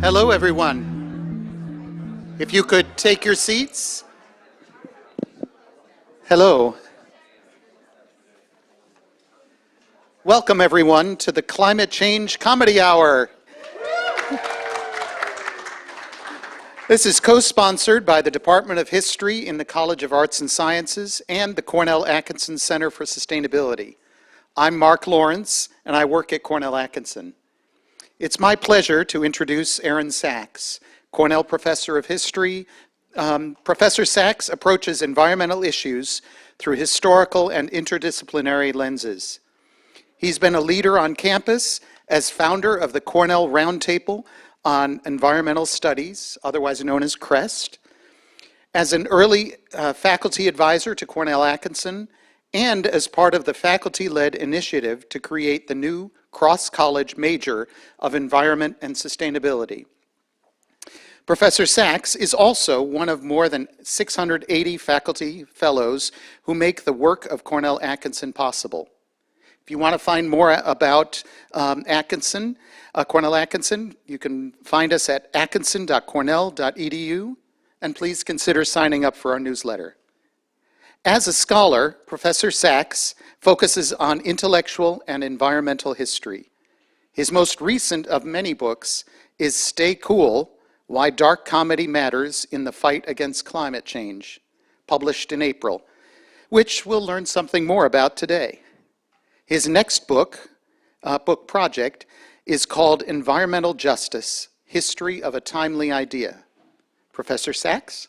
Hello, everyone. If you could take your seats. Hello. Welcome, everyone, to the Climate Change Comedy Hour. This is co-sponsored by the Department of History in the College of Arts and Sciences and the Cornell Atkinson Center for Sustainability. I'm Mark Lawrence, and I work at Cornell Atkinson. It's my pleasure to introduce Aaron Sachs, Cornell Professor of History. Professor Sachs approaches environmental issues through historical and interdisciplinary lenses. He's been a leader on campus as founder of the Cornell Roundtable on Environmental Studies, otherwise known as CREST, as an early faculty advisor to Cornell Atkinson, and as part of the faculty-led initiative to create the new cross-college major of Environment and Sustainability. Professor Sachs is also one of more than 680 faculty fellows who make the work of Cornell Atkinson possible. If you want to find more about Cornell Atkinson, you can find us at atkinson.cornell.edu, and please consider signing up for our newsletter. As a scholar, Professor Sachs focuses on intellectual and environmental history. His most recent of many books is Stay Cool: Why Dark Comedy Matters in the Fight Against Climate Change, published in April, which we'll learn something more about today. His next book project is called Environmental Justice: History of a Timely Idea. Professor Sachs?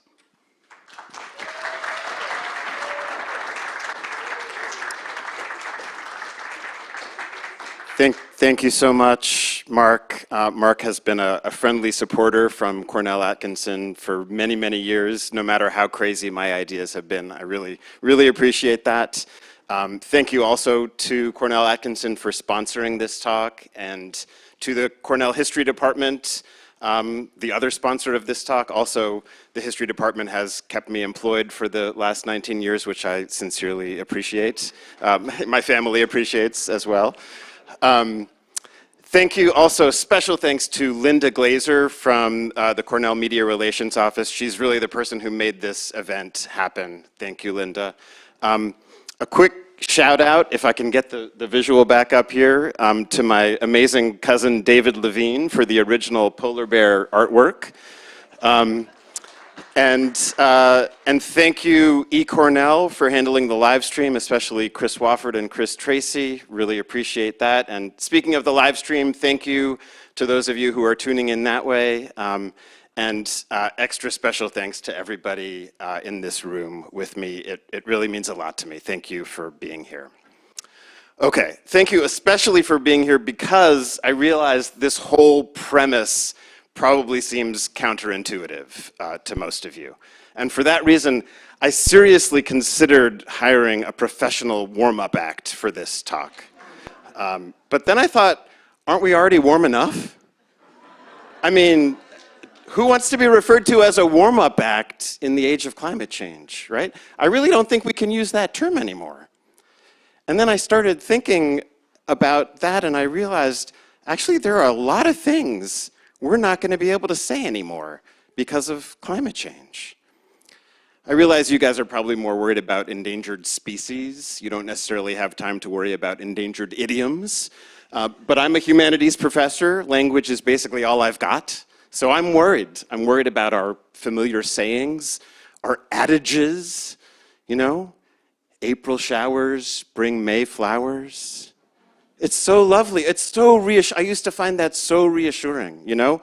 Thank you so much, Mark. Mark has been a friendly supporter from Cornell Atkinson for many, many years, no matter how crazy my ideas have been. I really, really appreciate that. Thank you also to Cornell Atkinson for sponsoring this talk, and to the Cornell History Department, the other sponsor of this talk. Also, the History Department has kept me employed for the last 19 years, which I sincerely appreciate. My family appreciates as well. Thank you also, special thanks to Linda Glazer from the Cornell Media Relations Office. She's really the person who made this event happen. Thank you, Linda. A quick shout out, if I can get the visual back up here, to my amazing cousin David Levine for the original polar bear artwork. And thank you, eCornell, for handling the live stream, especially Chris Wofford and Chris Tracy. Really appreciate that. And speaking of the live stream, thank you to those of you who are tuning in that way. And extra special thanks to everybody in this room with me. It really means a lot to me. Thank you for being here. Okay, thank you especially for being here, because I realize this whole premise probably seems counterintuitive to most of you. And for that reason, I seriously considered hiring a professional warm-up act for this talk. But then I thought, aren't we already warm enough? I mean, who wants to be referred to as a warm-up act in the age of climate change, right? I really don't think we can use that term anymore. And then I started thinking about that, and I realized, actually, there are a lot of things we're not going to be able to say anymore because of climate change. I realize you guys are probably more worried about endangered species. You don't necessarily have time to worry about endangered idioms. But I'm a humanities professor. Language is basically all I've got. So I'm worried. I'm worried about our familiar sayings, our adages, you know, April showers bring May flowers. It's so lovely. It's so reassuring. I used to find that so reassuring, you know?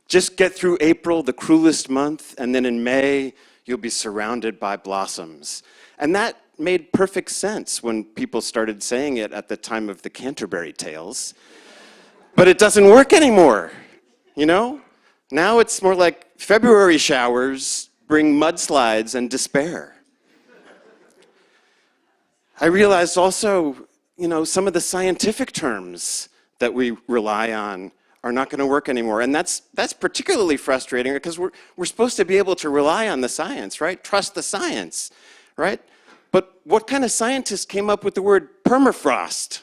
Just get through April, the cruelest month, and then in May, you'll be surrounded by blossoms. And that made perfect sense when people started saying it at the time of the Canterbury Tales. But it doesn't work anymore, you know? Now it's more like February showers bring mudslides and despair. I realized also, you know, some of the scientific terms that we rely on are not going to work anymore. And that's particularly frustrating, because we're supposed to be able to rely on the science, right? Trust the science, right? But what kind of scientist came up with the word permafrost,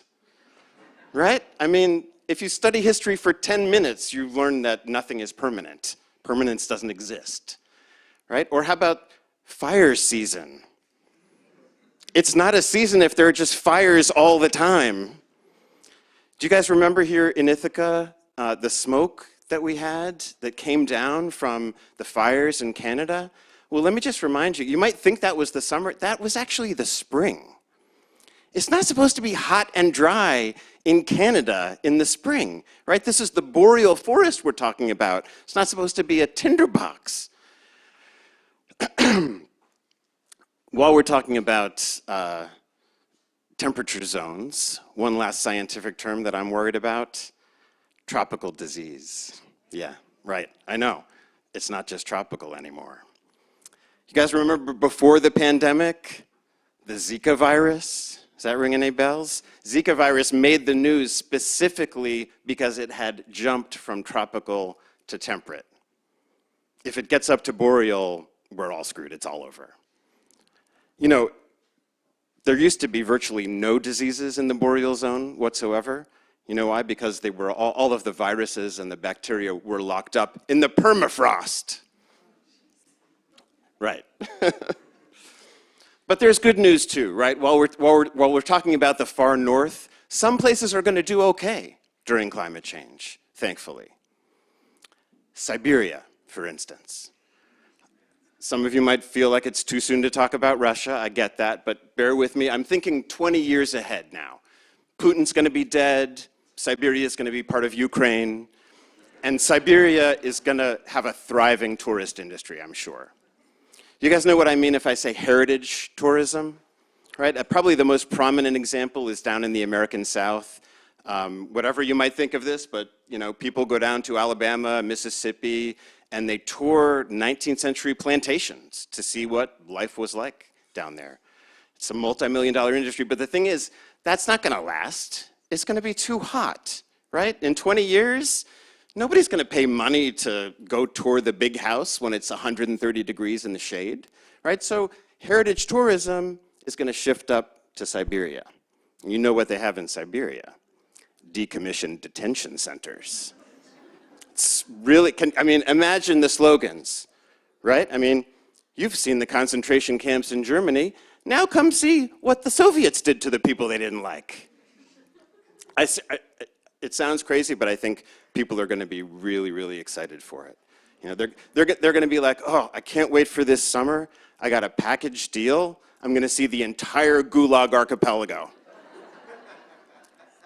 right? I mean, if you study history for 10 minutes, you learn that nothing is permanent. Permanence doesn't exist, right? Or how about fire season? It's not a season if there are just fires all the time. Do you guys remember here in Ithaca, the smoke that we had that came down from the fires in Canada? Well, let me just remind you, you might think that was the summer. That was actually the spring. It's not supposed to be hot and dry in Canada in the spring, right? This is the boreal forest we're talking about. It's not supposed to be a tinderbox. While we're talking about temperature zones, one last scientific term that I'm worried about, tropical disease. Yeah, right, I know. It's not just tropical anymore. You guys remember before the pandemic, the Zika virus? Does that ring any bells? Zika virus made the news specifically because it had jumped from tropical to temperate. If it gets up to boreal, we're all screwed, it's all over. You know, there used to be virtually no diseases in the boreal zone whatsoever. You know why? Because they were all of the viruses and the bacteria were locked up in the permafrost. Right. But there's good news too, right? While we're talking about the far north, some places are going to do okay during climate change, thankfully. Siberia, for instance. Some of you might feel like it's too soon to talk about Russia. I get that, but bear with me. I'm thinking 20 years ahead now. Putin's going to be dead. Siberia is going to be part of Ukraine. And Siberia is going to have a thriving tourist industry, I'm sure. You guys know what I mean if I say heritage tourism, right? Probably the most prominent example is down in the American South. Whatever you might think of this, but you know, people go down to Alabama, Mississippi, and they tour 19th century plantations to see what life was like down there. It's a multi-million-dollar industry, but the thing is, that's not gonna last. It's gonna be too hot, right? In 20 years, nobody's going to pay money to go tour the big house when it's 130 degrees in the shade, right? So heritage tourism is going to shift up to Siberia. You know what they have in Siberia? Decommissioned detention centers. It's really, I mean, imagine the slogans, right? I mean, you've seen the concentration camps in Germany. Now come see what the Soviets did to the people they didn't like. It sounds crazy, but I think people are going to be really, really excited for it. You know, they're going to be like, oh, I can't wait for this summer. I got a package deal. I'm going to see the entire Gulag archipelago.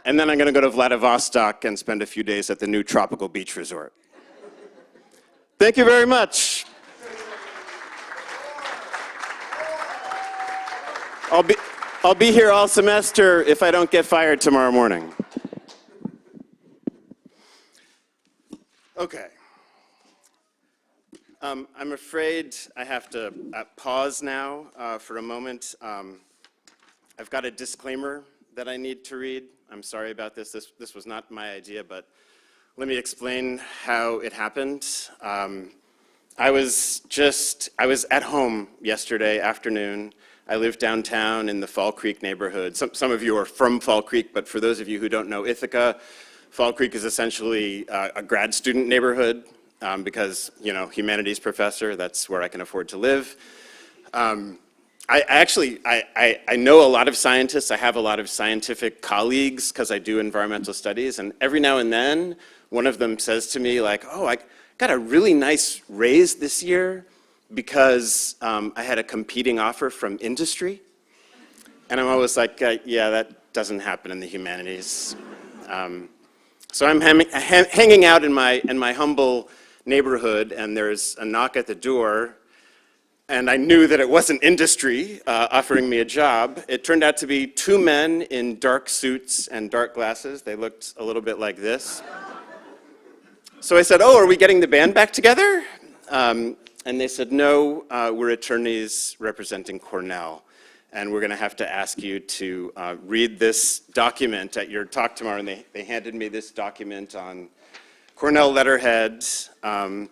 And then I'm going to go to Vladivostok and spend a few days at the new tropical beach resort. Thank you very much. I'll be here all semester if I don't get fired tomorrow morning. Okay. I'm afraid I have to pause now for a moment. I've got a disclaimer that I need to read. I'm sorry about this. This was not my idea, but let me explain how it happened. I was at home yesterday afternoon. I live downtown in the Fall Creek neighborhood. Some of you are from Fall Creek, but for those of you who don't know Ithaca, Fall Creek is essentially a grad student neighborhood because, you know, humanities professor, that's where I can afford to live. I know a lot of scientists. I have a lot of scientific colleagues because I do environmental studies, and every now and then one of them says to me like, oh, I got a really nice raise this year because I had a competing offer from industry. And I'm always like, yeah, that doesn't happen in the humanities. So I'm hanging out in my humble neighborhood, and there's a knock at the door, and I knew that it wasn't industry offering me a job. It turned out to be two men in dark suits and dark glasses. They looked a little bit like this. So I said, oh, are we getting the band back together? And they said, no, we're attorneys representing Cornell, and we're going to have to ask you to read this document at your talk tomorrow. And they handed me this document on Cornell letterhead, and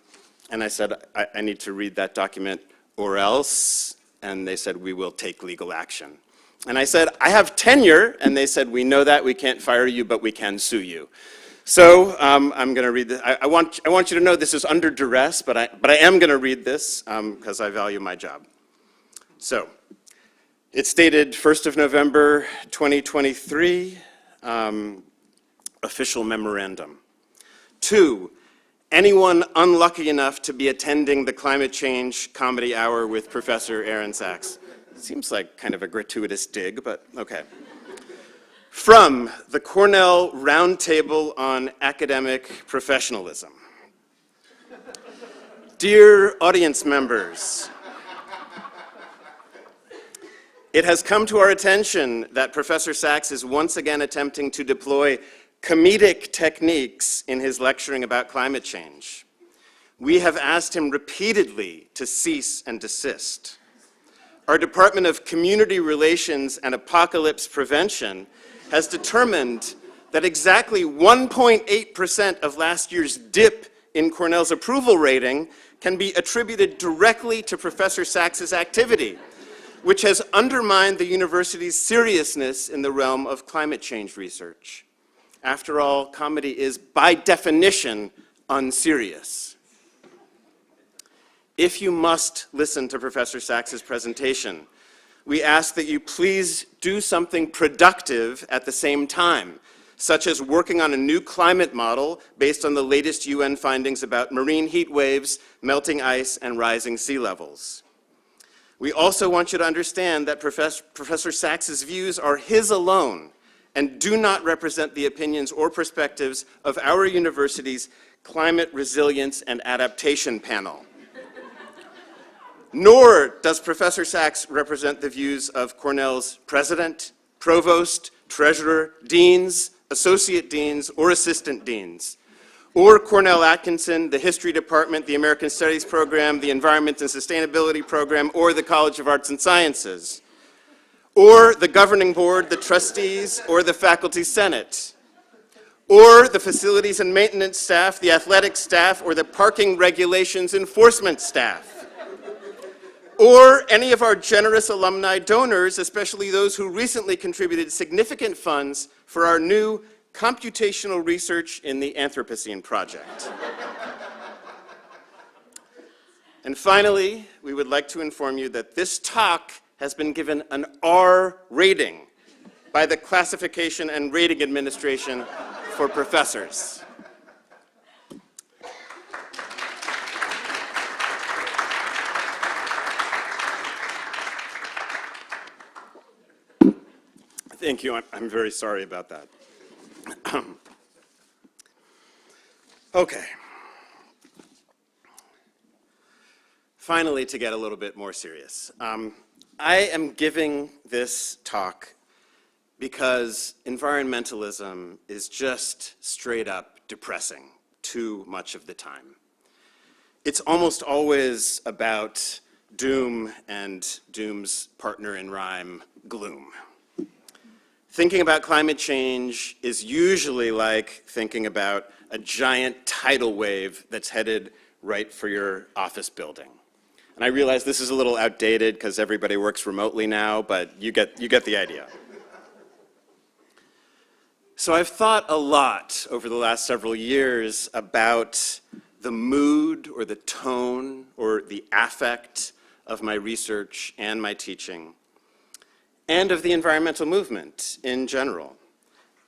I said, I need to read that document or else, and they said, we will take legal action. And I said, I have tenure, and they said, we know that, we can't fire you, but we can sue you. So I'm going to read this. I want you to know this is under duress, but I am going to read this because I value my job. So it's dated 1st of November, 2023, official memorandum. To anyone unlucky enough to be attending the Climate Change Comedy Hour with Professor Aaron Sachs. Seems like kind of a gratuitous dig, but okay. From the Cornell Roundtable on Academic Professionalism. Dear audience members, it has come to our attention that Professor Sachs is once again attempting to deploy comedic techniques in his lecturing about climate change. We have asked him repeatedly to cease and desist. Our Department of Community Relations and Apocalypse Prevention has determined that exactly 1.8% of last year's dip in Cornell's approval rating can be attributed directly to Professor Sachs's activity, which has undermined the university's seriousness in the realm of climate change research. After all, comedy is, by definition, unserious. If you must listen to Professor Sachs's presentation, we ask that you please do something productive at the same time, such as working on a new climate model based on the latest UN findings about marine heat waves, melting ice, and rising sea levels. We also want you to understand that Professor Sachs's views are his alone and do not represent the opinions or perspectives of our university's Climate Resilience and Adaptation Panel. Nor does Professor Sachs represent the views of Cornell's president, provost, treasurer, deans, associate deans, or assistant deans, or Cornell Atkinson, the history department, the American Studies program, the Environment and Sustainability program, or the College of Arts and Sciences, or the governing board, the trustees, or the faculty senate, or the facilities and maintenance staff, the athletic staff, or the parking regulations enforcement staff, or any of our generous alumni donors, especially those who recently contributed significant funds for our new computational research in the Anthropocene Project. And finally, we would like to inform you that this talk has been given an R rating by the Classification and Rating Administration for Professors. Thank you. I'm very sorry about that. Okay. Finally, to get a little bit more serious. I am giving this talk because environmentalism is just straight up depressing too much of the time. It's almost always about doom and doom's partner in rhyme, gloom. Thinking about climate change is usually like thinking about a giant tidal wave that's headed right for your office building. And I realize this is a little outdated because everybody works remotely now, but you get the idea. So I've thought a lot over the last several years about the mood or the tone or the affect of my research and my teaching, and of the environmental movement in general.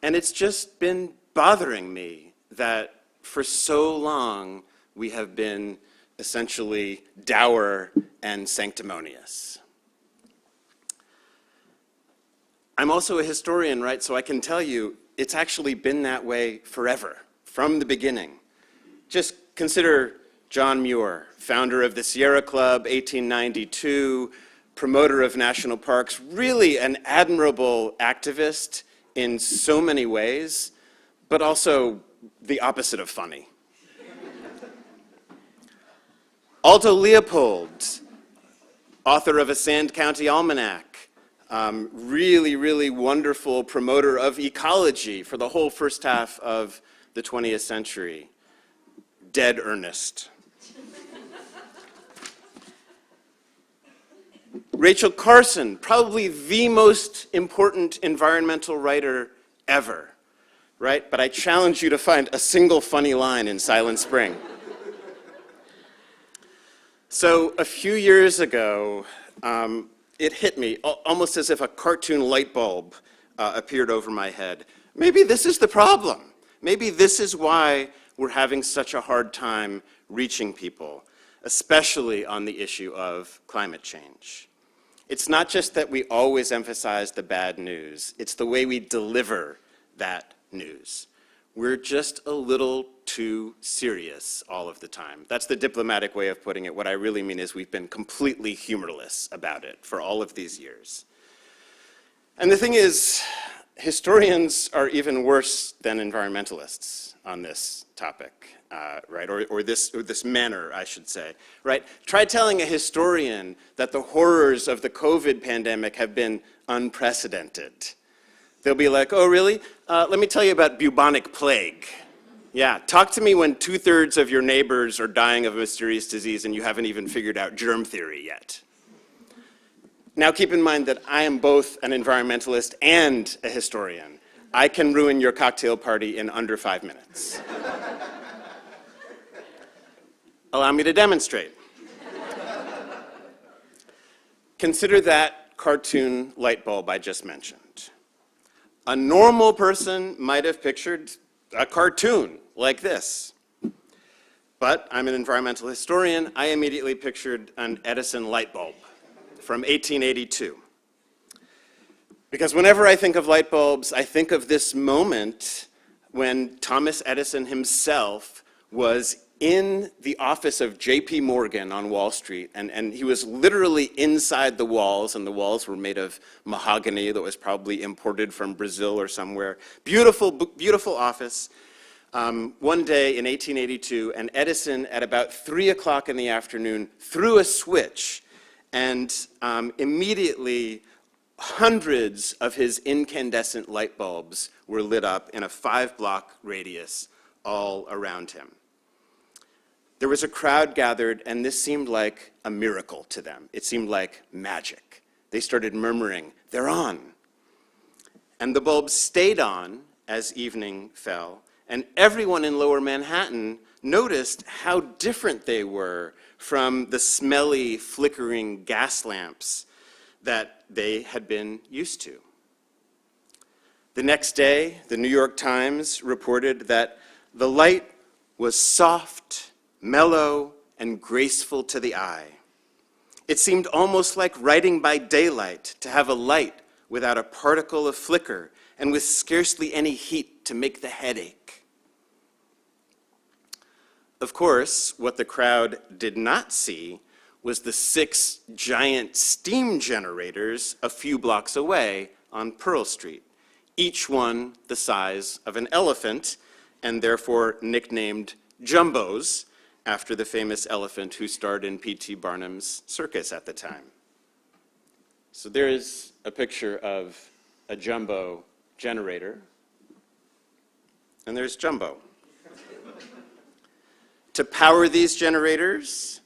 And it's just been bothering me that for so long we have been essentially dour and sanctimonious. I'm also a historian, right? So I can tell you it's actually been that way forever, from the beginning. Just consider John Muir, founder of the Sierra Club, 1892, promoter of national parks, really an admirable activist in so many ways, but also the opposite of funny. Aldo Leopold, author of A Sand County Almanac, really wonderful promoter of ecology for the whole first half of the 20th century. Dead earnest. Rachel Carson, probably the most important environmental writer ever, right? But I challenge you to find a single funny line in Silent Spring. So a few years ago, it hit me almost as if a cartoon light bulb appeared over my head. Maybe this is the problem. Maybe this is why we're having such a hard time reaching people, especially on the issue of climate change. It's not just that we always emphasize the bad news, it's the way we deliver that news. We're just a little too serious all of the time. That's the diplomatic way of putting it. What I really mean is we've been completely humorless about it for all of these years. And the thing is, historians are even worse than environmentalists on this topic, right? Or this manner, I should say, right? Try telling a historian that the horrors of the COVID pandemic have been unprecedented. They'll be like, oh, really? Let me tell you about bubonic plague. Yeah, talk to me when 2/3 of your neighbors are dying of a mysterious disease and you haven't even figured out germ theory yet. Now keep in mind that I am both an environmentalist and a historian. I can ruin your cocktail party in under 5 minutes. Allow me to demonstrate. Consider that cartoon light bulb I just mentioned. A normal person might have pictured a cartoon like this. But I'm an environmental historian. I immediately pictured an Edison light bulb from 1882. Because whenever I think of light bulbs, I think of this moment when Thomas Edison himself was in the office of J.P. Morgan on Wall Street, and he was literally inside the walls, and the walls were made of mahogany that was probably imported from Brazil or somewhere. Beautiful, beautiful office. One day in 1882, and Edison, at about 3 o'clock in the afternoon, threw a switch, and immediately hundreds of his incandescent light bulbs were lit up in a 5-block radius all around him. There was a crowd gathered, and this seemed like a miracle to them. It seemed like magic. They started murmuring, "They're on." And the bulbs stayed on as evening fell, and everyone in Lower Manhattan noticed how different they were from the smelly, flickering gas lamps that they had been used to. The next day, the New York Times reported that the light was soft, mellow, and graceful to the eye. It seemed almost like writing by daylight, to have a light without a particle of flicker and with scarcely any heat to make the head ache. Of course, what the crowd did not see was the 6 giant steam generators a few blocks away on Pearl Street, each one the size of an elephant, and therefore nicknamed jumbos, after the famous elephant who starred in P.T. Barnum's circus at the time. So there is a picture of a jumbo generator, and there's Jumbo. To power these generators,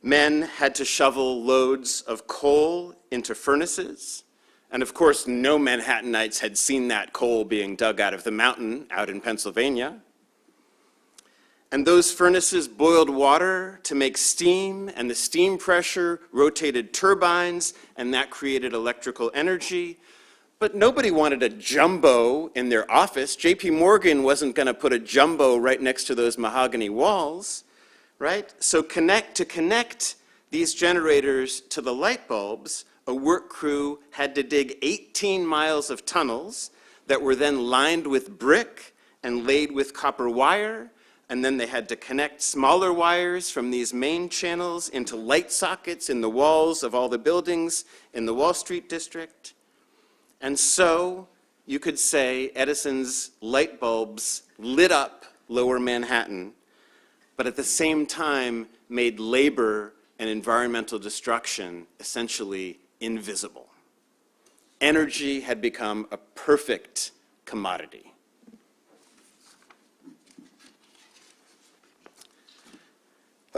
men had to shovel loads of coal into furnaces, and of course no Manhattanites had seen that coal being dug out of the mountain out in Pennsylvania. And those furnaces boiled water to make steam, and the steam pressure rotated turbines, and that created electrical energy. But nobody wanted a jumbo in their office. J.P. Morgan wasn't going to put a jumbo right next to those mahogany walls, right? So to connect these generators to the light bulbs, a work crew had to dig 18 miles of tunnels that were then lined with brick and laid with copper wire. And then they had to connect smaller wires from these main channels into light sockets in the walls of all the buildings in the Wall Street district. And so you could say Edison's light bulbs lit up Lower Manhattan, but at the same time made labor and environmental destruction essentially invisible. Energy had become a perfect commodity.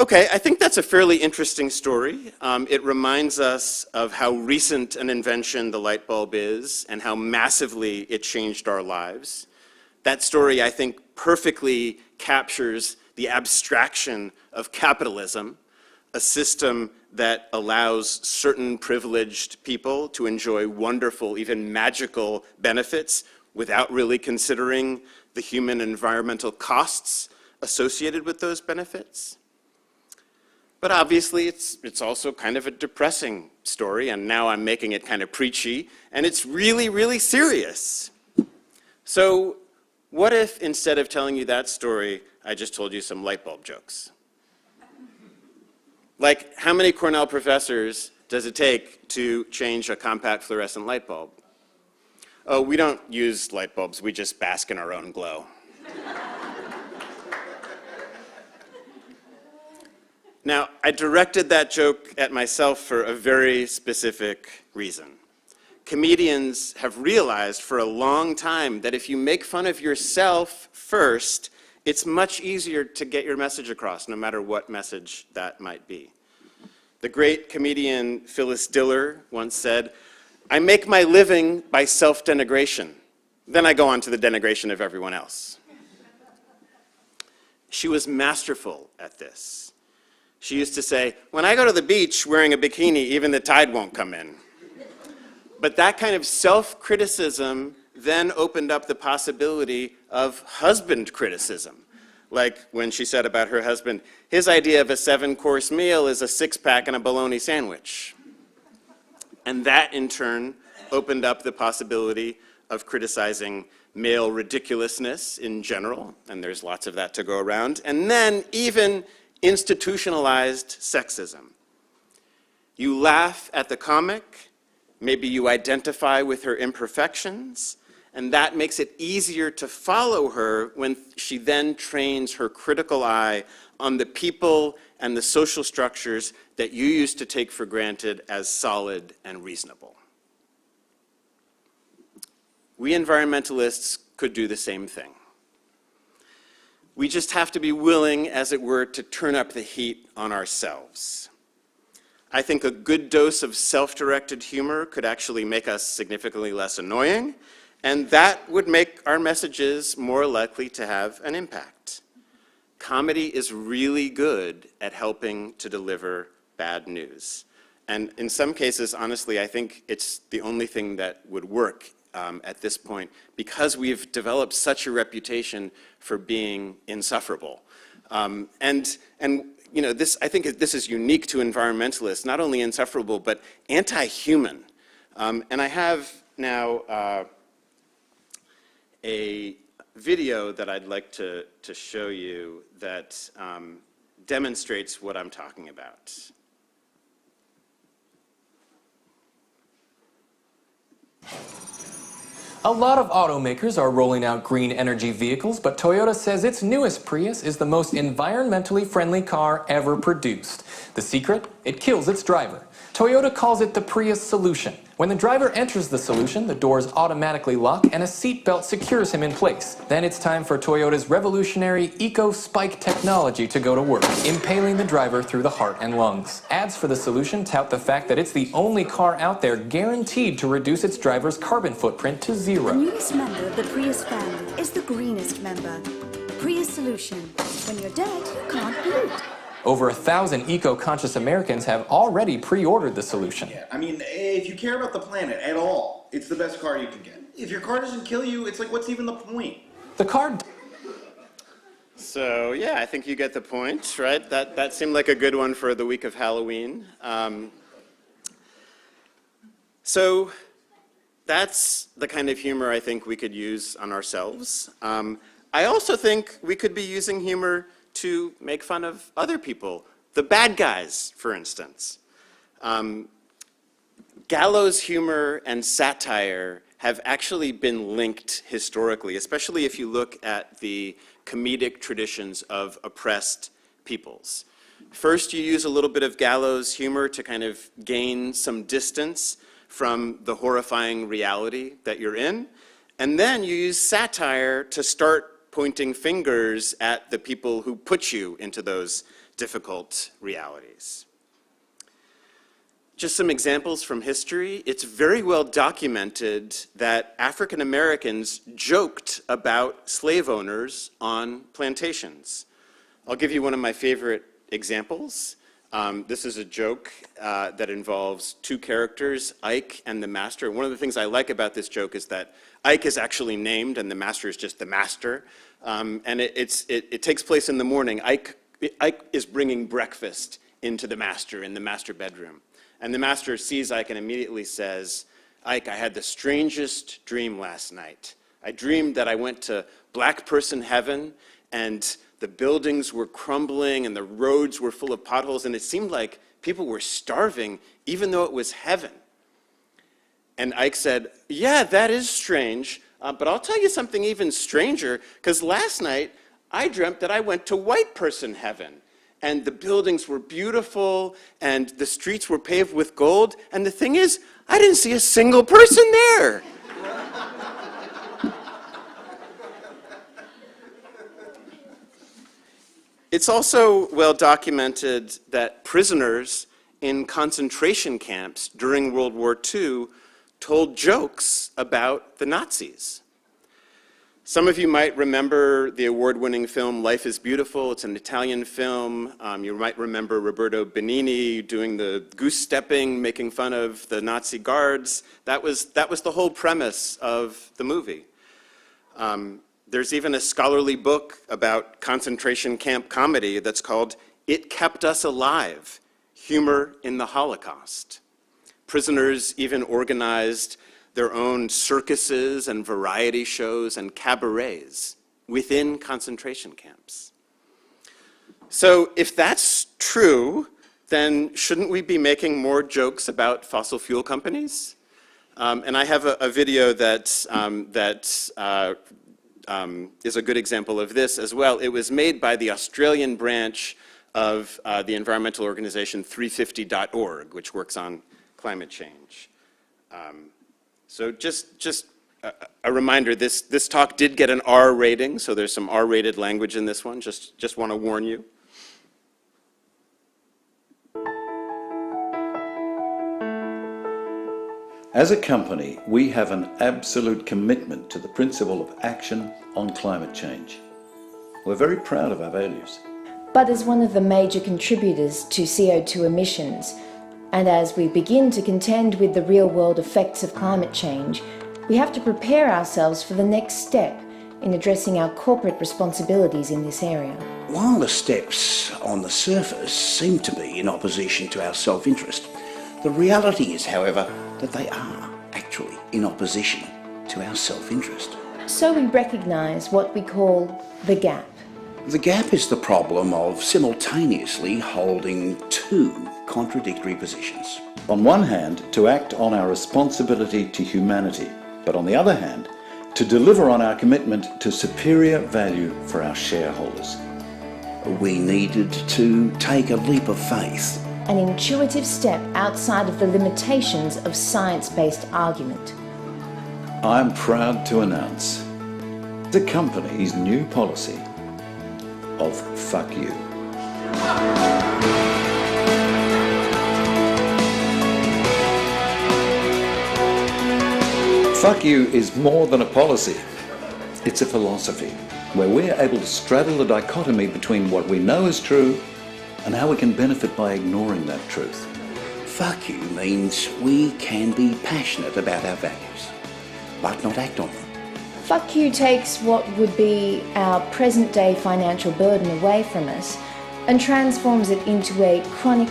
Okay, I think that's a fairly interesting story. It reminds us of how recent an invention the light bulb is and how massively it changed our lives. That story, I think, perfectly captures the abstraction of capitalism, a system that allows certain privileged people to enjoy wonderful, even magical benefits without really considering the human and environmental costs associated with those benefits. But obviously, it's also kind of a depressing story, and now I'm making it kind of preachy, and it's really, really serious. So what if, instead of telling you that story, I just told you some light bulb jokes? Like, how many Cornell professors does it take to change a compact fluorescent light bulb? Oh, we don't use light bulbs, we just bask in our own glow. Now, I directed that joke at myself for a very specific reason. Comedians have realized for a long time that if you make fun of yourself first, it's much easier to get your message across, no matter what message that might be. The great comedian Phyllis Diller once said, "I make my living by self-denigration. Then I go on to the denigration of everyone else." She was masterful at this. She used to say, "When I go to the beach wearing a bikini, even the tide won't come in." But that kind of self-criticism then opened up the possibility of husband criticism. Like when she said about her husband, his idea of a 7-course meal is a 6-pack and a bologna sandwich. And that, in turn, opened up the possibility of criticizing male ridiculousness in general, and there's lots of that to go around, and then even institutionalized sexism. You laugh at the comic, maybe you identify with her imperfections, and that makes it easier to follow her when she then trains her critical eye on the people and the social structures that you used to take for granted as solid and reasonable. We environmentalists could do the same thing. We just have to be willing, as it were, to turn up the heat on ourselves. I think a good dose of self-directed humor could actually make us significantly less annoying, and that would make our messages more likely to have an impact. Comedy is really good at helping to deliver bad news. And in some cases, honestly, I think it's the only thing that would work at this point, because we've developed such a reputation for being insufferable. And you know, I think this is unique to environmentalists, not only insufferable, but anti-human. And I have now a video that I'd like to show you that demonstrates what I'm talking about. A lot of automakers are rolling out green energy vehicles, but Toyota says its newest Prius is the most environmentally friendly car ever produced. The secret? It kills its driver. Toyota calls it the Prius solution. When the driver enters the solution, the doors automatically lock and a seatbelt secures him in place. Then it's time for Toyota's revolutionary eco-spike technology to go to work, impaling the driver through the heart and lungs. Ads for the solution tout the fact that it's the only car out there guaranteed to reduce its driver's carbon footprint to zero. The newest member of the Prius family is the greenest member. Prius solution. When you're dead, you can't pollute. Over 1,000 eco-conscious Americans have already pre-ordered the solution. Yeah, I mean, if you care about the planet at all, it's the best car you can get. If your car doesn't kill you, it's like, what's even the point? The car... So yeah, I think you get the point, right? That seemed like a good one for the week of Halloween. So that's the kind of humor I think we could use on ourselves. I also think we could be using humor to make fun of other people, the bad guys, for instance. Gallows humor and satire have actually been linked historically, especially if you look at the comedic traditions of oppressed peoples. First, you use a little bit of gallows humor to kind of gain some distance from the horrifying reality that you're in, and then you use satire to start pointing fingers at the people who put you into those difficult realities. just some examples from history. It's very well documented that African Americans joked about slave owners on plantations. I'll give you one of my favorite examples. This is a joke that involves two characters, Ike and the master. One of the things I like about this joke is that Ike is actually named and the master is just the master. And it takes place in the morning. Ike is bringing breakfast into the master in the master bedroom. And the master sees Ike and immediately says, "Ike, I had the strangest dream last night. I dreamed that I went to black person heaven and the buildings were crumbling and the roads were full of potholes and it seemed like people were starving even though it was heaven." And Ike said, "Yeah, that is strange, but I'll tell you something even stranger, because last night I dreamt that I went to white person heaven. And the buildings were beautiful, and the streets were paved with gold, and the thing is, I didn't see a single person there." It's also well documented that prisoners in concentration camps during World War II told jokes about the Nazis. Some of you might remember the award-winning film Life is Beautiful. It's an Italian film. You might remember Roberto Benigni doing the goose-stepping, making fun of the Nazi guards. That was the whole premise of the movie. There's even a scholarly book about concentration camp comedy that's called It Kept Us Alive, Humor in the Holocaust. Prisoners even organized their own circuses and variety shows and cabarets within concentration camps. So if that's true, then shouldn't we be making more jokes about fossil fuel companies? And I have a video that is a good example of this as well. It was made by the Australian branch of the environmental organization 350.org, which works on climate change. So just a reminder, this talk did get an R rating, so there's some R-rated language in this one. Just want to warn you. As a company, we have an absolute commitment to the principle of action on climate change. We're very proud of our values. But as one of the major contributors to CO2 emissions, and as we begin to contend with the real-world effects of climate change, we have to prepare ourselves for the next step in addressing our corporate responsibilities in this area. While the steps on the surface seem to be in opposition to our self-interest, the reality is, however, that they are actually in opposition to our self-interest. So we recognise what we call the gap. The gap is the problem of simultaneously holding two contradictory positions. On one hand, to act on our responsibility to humanity, but on the other hand, to deliver on our commitment to superior value for our shareholders. We needed to take a leap of faith. An intuitive step outside of the limitations of science-based argument. I'm proud to announce the company's new policy of fuck you. Fuck you is more than a policy. It's a philosophy where we're able to straddle the dichotomy between what we know is true and how we can benefit by ignoring that truth. Fuck you means we can be passionate about our values, but not act on them. Fuck you takes what would be our present-day financial burden away from us and transforms it into a chronic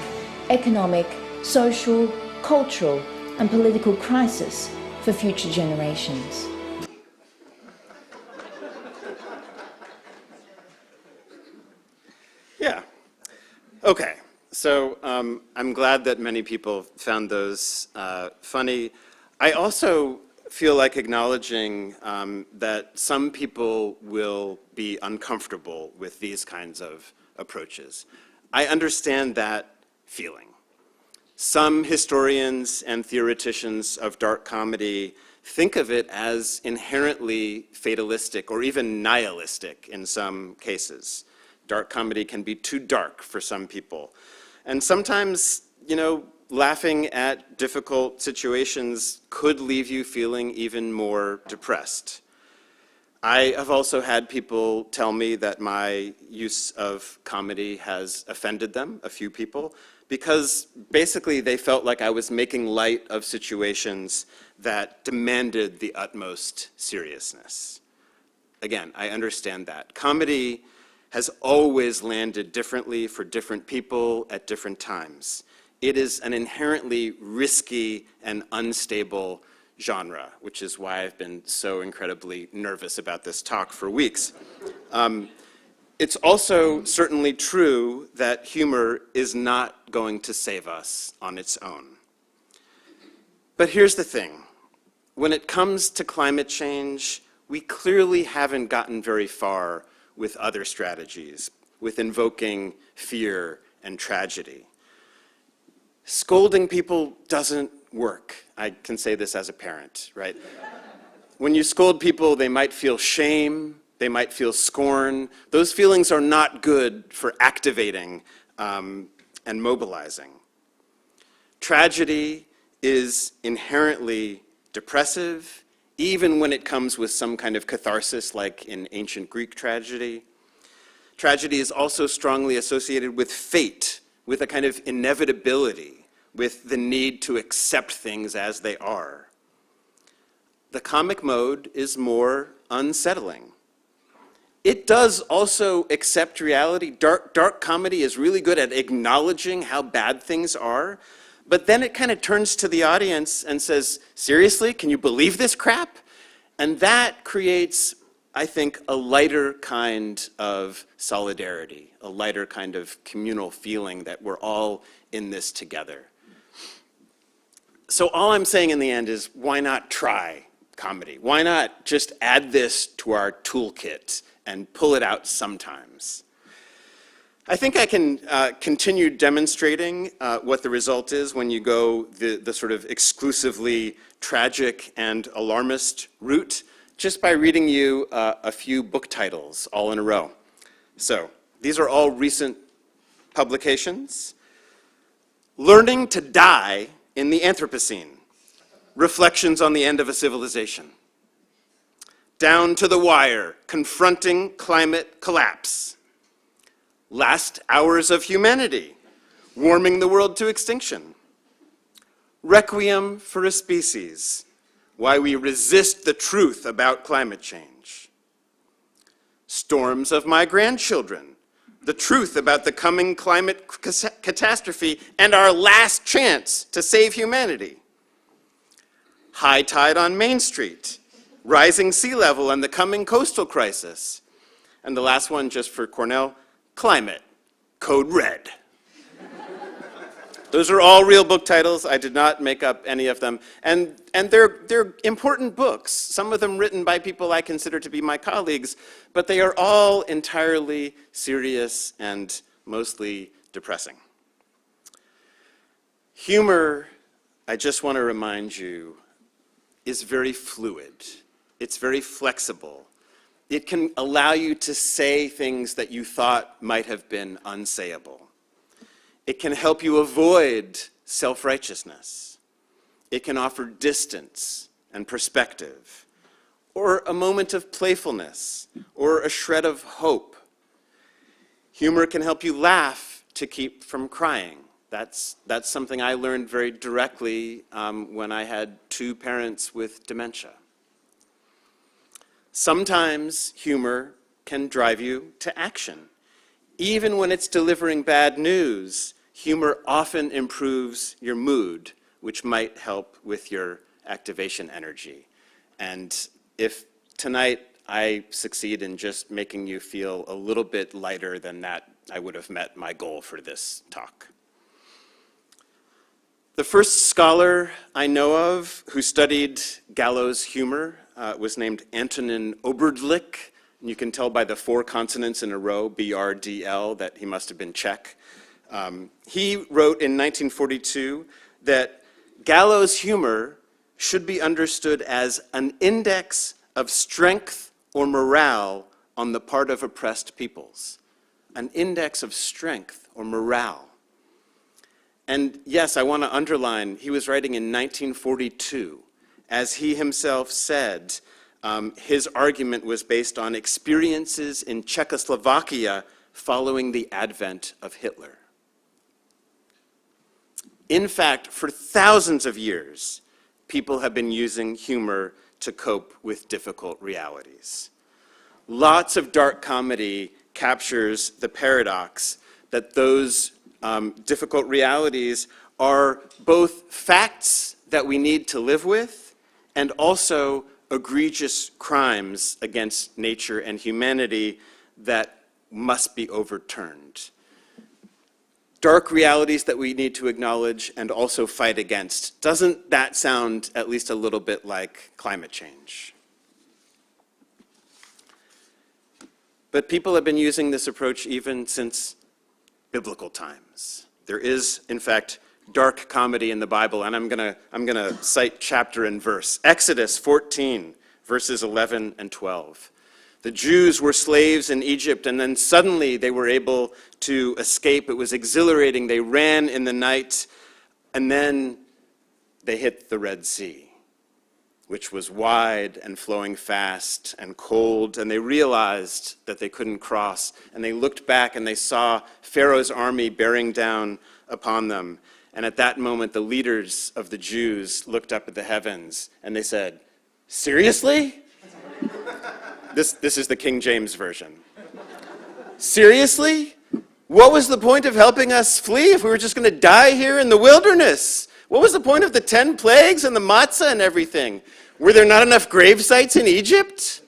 economic, social, cultural and political crisis for future generations. Yeah. Okay. So I'm glad that many people found those funny. I also feel like acknowledging that some people will be uncomfortable with these kinds of approaches. I understand that feeling. Some historians and theoreticians of dark comedy think of it as inherently fatalistic or even nihilistic in some cases. Dark comedy can be too dark for some people. And sometimes, you know, laughing at difficult situations could leave you feeling even more depressed. I have also had people tell me that my use of comedy has offended them, a few people, because basically they felt like I was making light of situations that demanded the utmost seriousness. Again, I understand that. Comedy has always landed differently for different people at different times. It is an inherently risky and unstable genre, which is why I've been so incredibly nervous about this talk for weeks. It's also certainly true that humor is not going to save us on its own. But here's the thing. When it comes to climate change, we clearly haven't gotten very far with other strategies, with invoking fear and tragedy. Scolding people doesn't work. I can say this as a parent, right? When you scold people, they might feel shame, they might feel scorn. Those feelings are not good for activating and mobilizing. Tragedy is inherently depressive, even when it comes with some kind of catharsis, like in ancient Greek tragedy. Tragedy is also strongly associated with fate, with a kind of inevitability, with the need to accept things as they are. The comic mode is more unsettling. It does also accept reality. Dark comedy is really good at acknowledging how bad things are, but then it kind of turns to the audience and says, seriously, can you believe this crap? And that creates, I think, a lighter kind of solidarity, a lighter kind of communal feeling that we're all in this together. So all I'm saying in the end is, why not try comedy? Why not just add this to our toolkit and pull it out sometimes? I think I can continue demonstrating what the result is when you go the sort of exclusively tragic and alarmist route, just by reading you a few book titles all in a row. So these are all recent publications. Learning to Die in the Anthropocene, Reflections on the End of a Civilization. Down to the Wire, Confronting Climate Collapse. Last Hours of Humanity, Warming the World to Extinction. Requiem for a Species, Why We Resist the Truth About Climate Change. Storms of My Grandchildren, The Truth About the Coming Climate Catastrophe and Our Last Chance to Save Humanity. High Tide on Main Street, Rising Sea Level and the Coming Coastal Crisis. And the last one, just for Cornell, Climate, Code Red. Those are all real book titles. I did not make up any of them. And they're important books, some of them written by people I consider to be my colleagues, but they are all entirely serious and mostly depressing. Humor, I just want to remind you, is very fluid. It's very flexible. It can allow you to say things that you thought might have been unsayable. It can help you avoid self-righteousness. It can offer distance and perspective, or a moment of playfulness, or a shred of hope. Humor can help you laugh to keep from crying. That's something I learned very directly when I had two parents with dementia. Sometimes humor can drive you to action. Even when it's delivering bad news, humor often improves your mood, which might help with your activation energy. And if tonight I succeed in just making you feel a little bit lighter than that, I would have met my goal for this talk. The first scholar I know of who studied gallows humor was named Antonin Oberdlik. And you can tell by the 4 consonants in a row, BRDL, that he must have been Czech. He wrote in 1942 that gallows humor should be understood as an index of strength or morale on the part of oppressed peoples. An index of strength or morale. And yes, I want to underline, he was writing in 1942. As he himself said, his argument was based on experiences in Czechoslovakia following the advent of Hitler. In fact, for thousands of years, people have been using humor to cope with difficult realities. Lots of dark comedy captures the paradox that those difficult realities are both facts that we need to live with and also egregious crimes against nature and humanity that must be overturned. Dark realities that we need to acknowledge and also fight against. Doesn't that sound at least a little bit like climate change? But people have been using this approach even since biblical times. There is, in fact, dark comedy in the Bible, and I'm gonna cite chapter and verse. Exodus 14, verses 11 and 12. The Jews were slaves in Egypt, and then suddenly they were able to escape. It was exhilarating. They ran in the night, and then they hit the Red Sea, which was wide and flowing fast and cold, and they realized that they couldn't cross. And they looked back and they saw Pharaoh's army bearing down upon them. And at that moment, the leaders of the Jews looked up at the heavens and they said, "Seriously?" This is the King James Version. Seriously? What was the point of helping us flee if we were just going to die here in the wilderness? What was the point of the 10 plagues and the matzah and everything? Were there not enough grave sites in Egypt?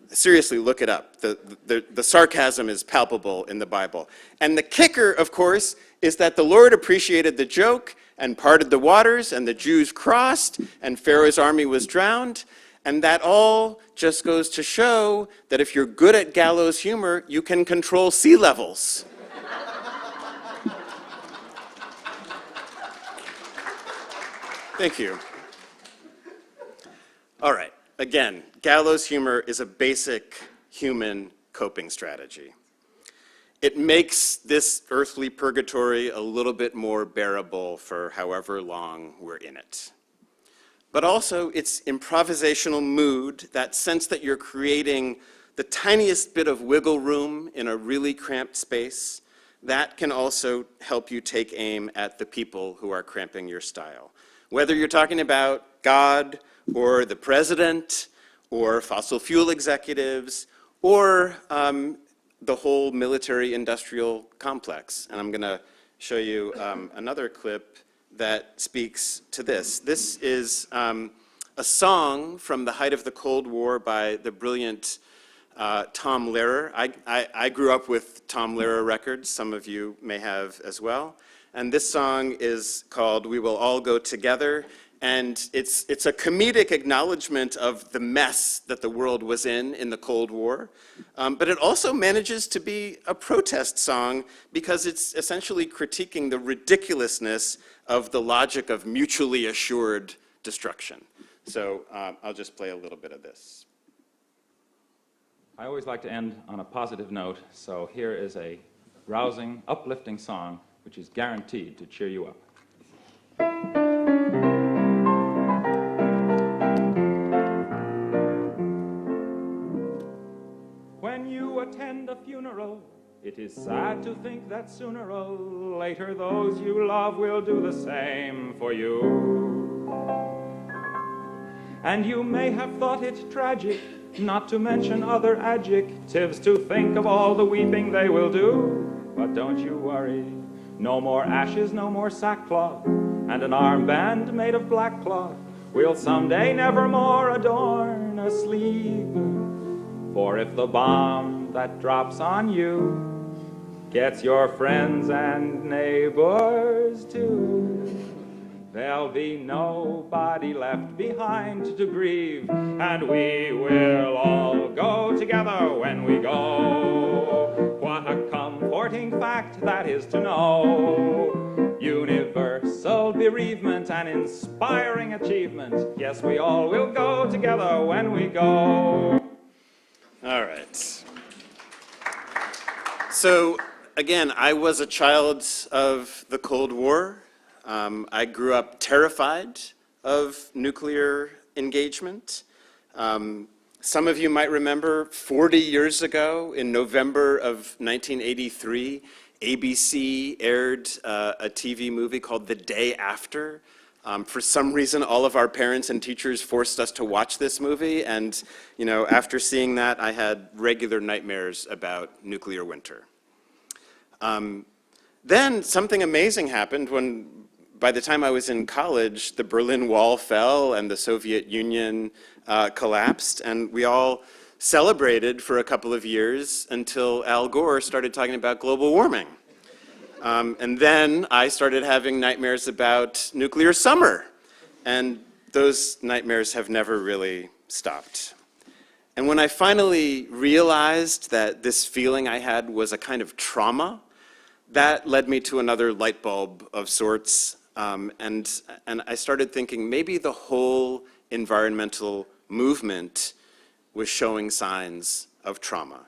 Seriously, look it up. The sarcasm is palpable in the Bible. And the kicker, of course, is that the Lord appreciated the joke and parted the waters, and the Jews crossed, and Pharaoh's army was drowned. And that all just goes to show that if you're good at gallows humor, you can control sea levels. Thank you. All right, again, gallows humor is a basic human coping strategy. It makes this earthly purgatory a little bit more bearable for however long we're in it. But also, its improvisational mood, that sense that you're creating the tiniest bit of wiggle room in a really cramped space, that can also help you take aim at the people who are cramping your style. Whether you're talking about God, or the president, or fossil fuel executives, or the whole military-industrial complex. And I'm going to show you another clip that speaks to this. This is a song from the height of the Cold War by the brilliant Tom Lehrer. I grew up with Tom Lehrer records. Some of you may have as well. And this song is called "We Will All Go Together." And it's a comedic acknowledgement of the mess that the world was in the Cold War. But it also manages to be a protest song because it's essentially critiquing the ridiculousness of the logic of mutually assured destruction. So I'll just play a little bit of this. I always like to end on a positive note, so here is a rousing, uplifting song which is guaranteed to cheer you up. When you attend a funeral, it is sad to think that sooner or later those you love will do the same for you. And you may have thought it tragic, not to mention other adjectives, to think of all the weeping they will do. But don't you worry, no more ashes, no more sackcloth, and an armband made of black cloth will someday never more adorn a sleeve. For if the bomb that drops on you gets your friends and neighbors too, there'll be nobody left behind to grieve, and we will all go together when we go. What a comforting fact that is to know. Universal bereavement and inspiring achievement. Yes, we all will go together when we go. All right. So again, I was a child of the Cold War. I grew up terrified of nuclear engagement. Some of you might remember 40 years ago, in November of 1983, ABC aired a TV movie called The Day After. For some reason, all of our parents and teachers forced us to watch this movie, and after seeing that, I had regular nightmares about nuclear winter. Then something amazing happened when, by the time I was in college, the Berlin Wall fell and the Soviet Union collapsed, and we all celebrated for a couple of years until Al Gore started talking about global warming. And then I started having nightmares about nuclear summer, and those nightmares have never really stopped. And when I finally realized that this feeling I had was a kind of trauma, that led me to another light bulb of sorts, and I started thinking maybe the whole environmental movement was showing signs of trauma.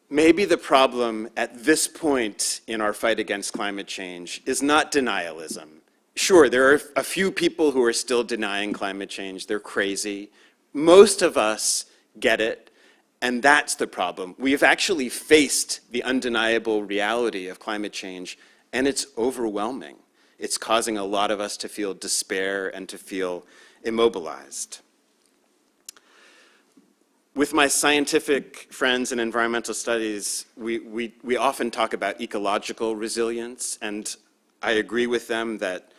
Maybe the problem at this point in our fight against climate change is not denialism. Sure, there are a few people who are still denying climate change. They're crazy. Most of us get it, and that's the problem. We have actually faced the undeniable reality of climate change, and it's overwhelming. It's causing a lot of us to feel despair and to feel immobilized. With my scientific friends in environmental studies, we often talk about ecological resilience, and I agree with them that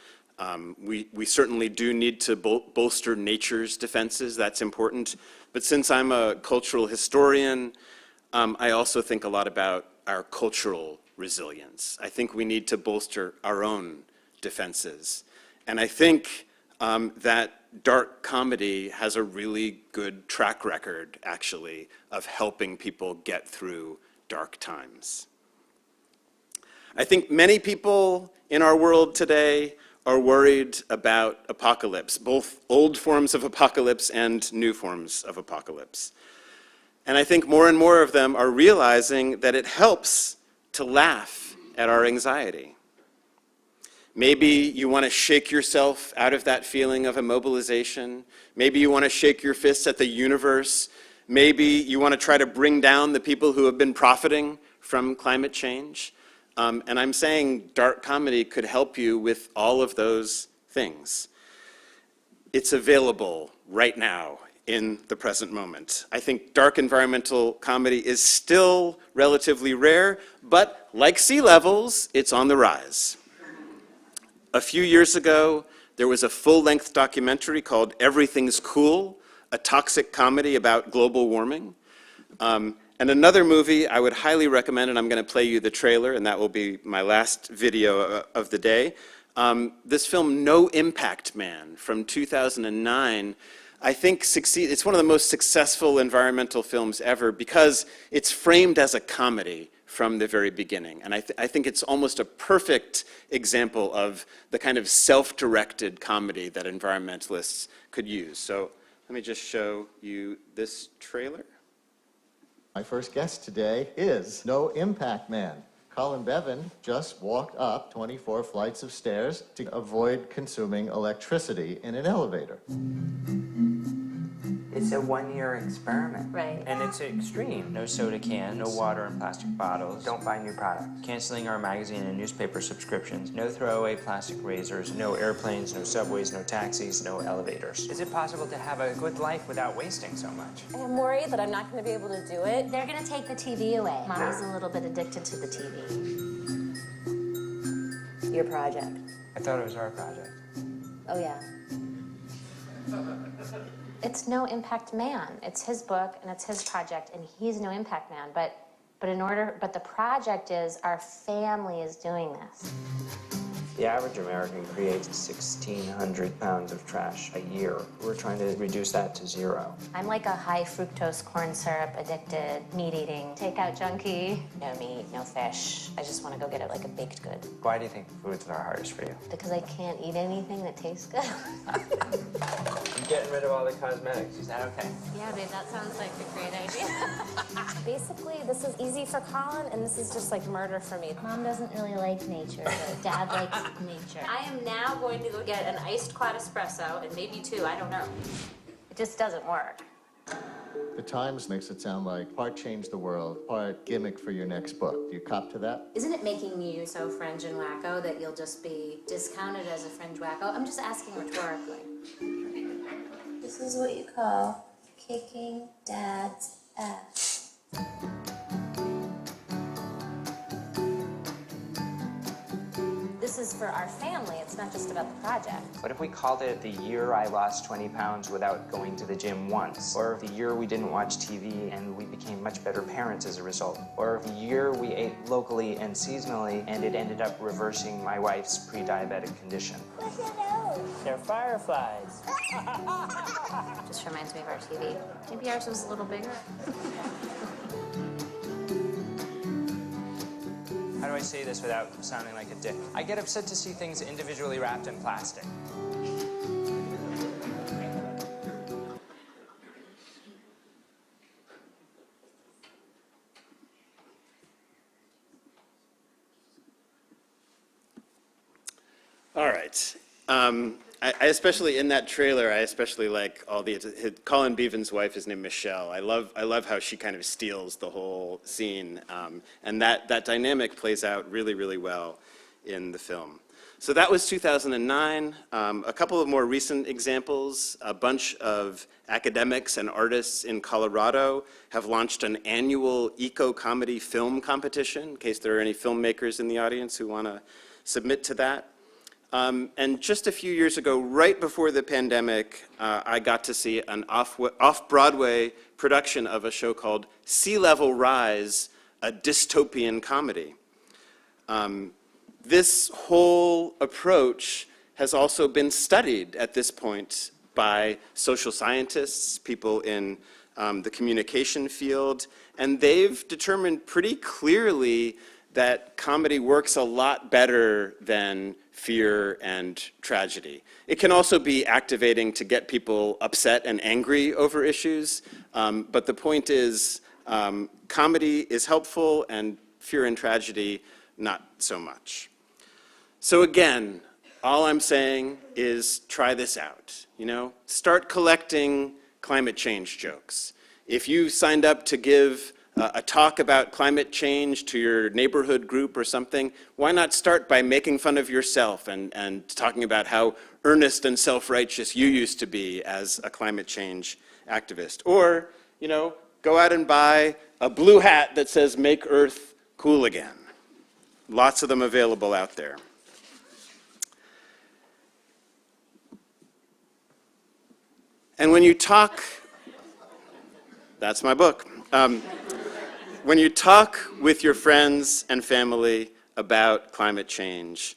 we certainly do need to bolster nature's defenses. That's important. But since I'm a cultural historian, I also think a lot about our cultural resilience. I think we need to bolster our own defenses. And I think that dark comedy has a really good track record, actually, of helping people get through dark times. I think many people in our world today are worried about apocalypse, both old forms of apocalypse and new forms of apocalypse. And I think more and more of them are realizing that it helps to laugh at our anxiety. Maybe you want to shake yourself out of that feeling of immobilization. Maybe you want to shake your fists at the universe. Maybe you want to try to bring down the people who have been profiting from climate change. And I'm saying dark comedy could help you with all of those things. It's available right now in the present moment. I think dark environmental comedy is still relatively rare, but like sea levels, it's on the rise. A few years ago, there was a full-length documentary called Everything's Cool, a toxic comedy about global warming. And another movie I would highly recommend, and I'm going to play you the trailer, and that will be my last video of the day. This film, No Impact Man, from 2009, I think it's one of the most successful environmental films ever because it's framed as a comedy from the very beginning. And I think it's almost a perfect example of the kind of self-directed comedy that environmentalists could use. So let me just show you this trailer. My first guest today is No Impact Man. Colin Bevan just walked up 24 flights of stairs to avoid consuming electricity in an elevator. It's a one-year experiment. Right. And it's extreme. No soda cans, no water in plastic bottles. Don't buy new products. Canceling our magazine and newspaper subscriptions. No throwaway plastic razors, no airplanes, no subways, no taxis, no elevators. Is it possible to have a good life without wasting so much? I'm worried that I'm not going to be able to do it. They're going to take the TV away. Mommy's a little bit addicted to the TV. Your project. I thought it was our project. Oh, yeah. It's No Impact Man. It's his book and it's his project, and he's No Impact Man. But the project is our family is doing this. The average American creates 1,600 pounds of trash a year. We're trying to reduce that to 0. I'm like a high fructose corn syrup addicted, meat eating, takeout junkie. No meat, no fish. I just want to go get it like a baked good. Why do you think foods are hardest for you? Because I can't eat anything that tastes good. getting rid of all the cosmetics. Is that okay? Yeah, babe, that sounds like a great idea. Basically, this is easy for Colin, and this is just like murder for me. Mom doesn't really like nature, but Dad likes nature. I am now going to go get an iced quad espresso, and maybe two, I don't know. It just doesn't work. The Times makes it sound like part change the world, part gimmick for your next book. Do you cop to that? Isn't it making you so fringe and wacko that you'll just be discounted as a fringe wacko? I'm just asking rhetorically. This is what you call kicking Dad's ass. This is for our family, it's not just about the project. What if we called it the year I lost 20 pounds without going to the gym once? Or the year we didn't watch TV and we became much better parents as a result? Or the year we ate locally and seasonally and it ended up reversing my wife's pre-diabetic condition? What's your nose? They're fireflies. Just reminds me of our TV. Maybe ours was a little bigger. How do I say this without sounding like a dick? I get upset to see things individually wrapped in plastic. All right. I especially, in that trailer, I especially like all the, Colin Beavan's wife is named Michelle. I love how she kind of steals the whole scene. And that dynamic plays out really, really well in the film. So that was 2009. A couple of more recent examples. A bunch of academics and artists in Colorado have launched an annual eco-comedy film competition, in case there are any filmmakers in the audience who want to submit to that. And just a few years ago, right before the pandemic, I got to see an off-Broadway production of a show called Sea Level Rise, a dystopian comedy. This whole approach has also been studied at this point by social scientists, people in the communication field, and they've determined pretty clearly that comedy works a lot better than fear and tragedy. It can also be activating to get people upset and angry over issues, but the point is comedy is helpful and fear and tragedy not so much. So again, all I'm saying is try this out, Start collecting climate change jokes. If you signed up to give a talk about climate change to your neighborhood group or something, why not start by making fun of yourself and talking about how earnest and self-righteous you used to be as a climate change activist? Or, go out and buy a blue hat that says "Make Earth Cool Again." Lots of them available out there. And when you talk, that's my book. When you talk with your friends and family about climate change,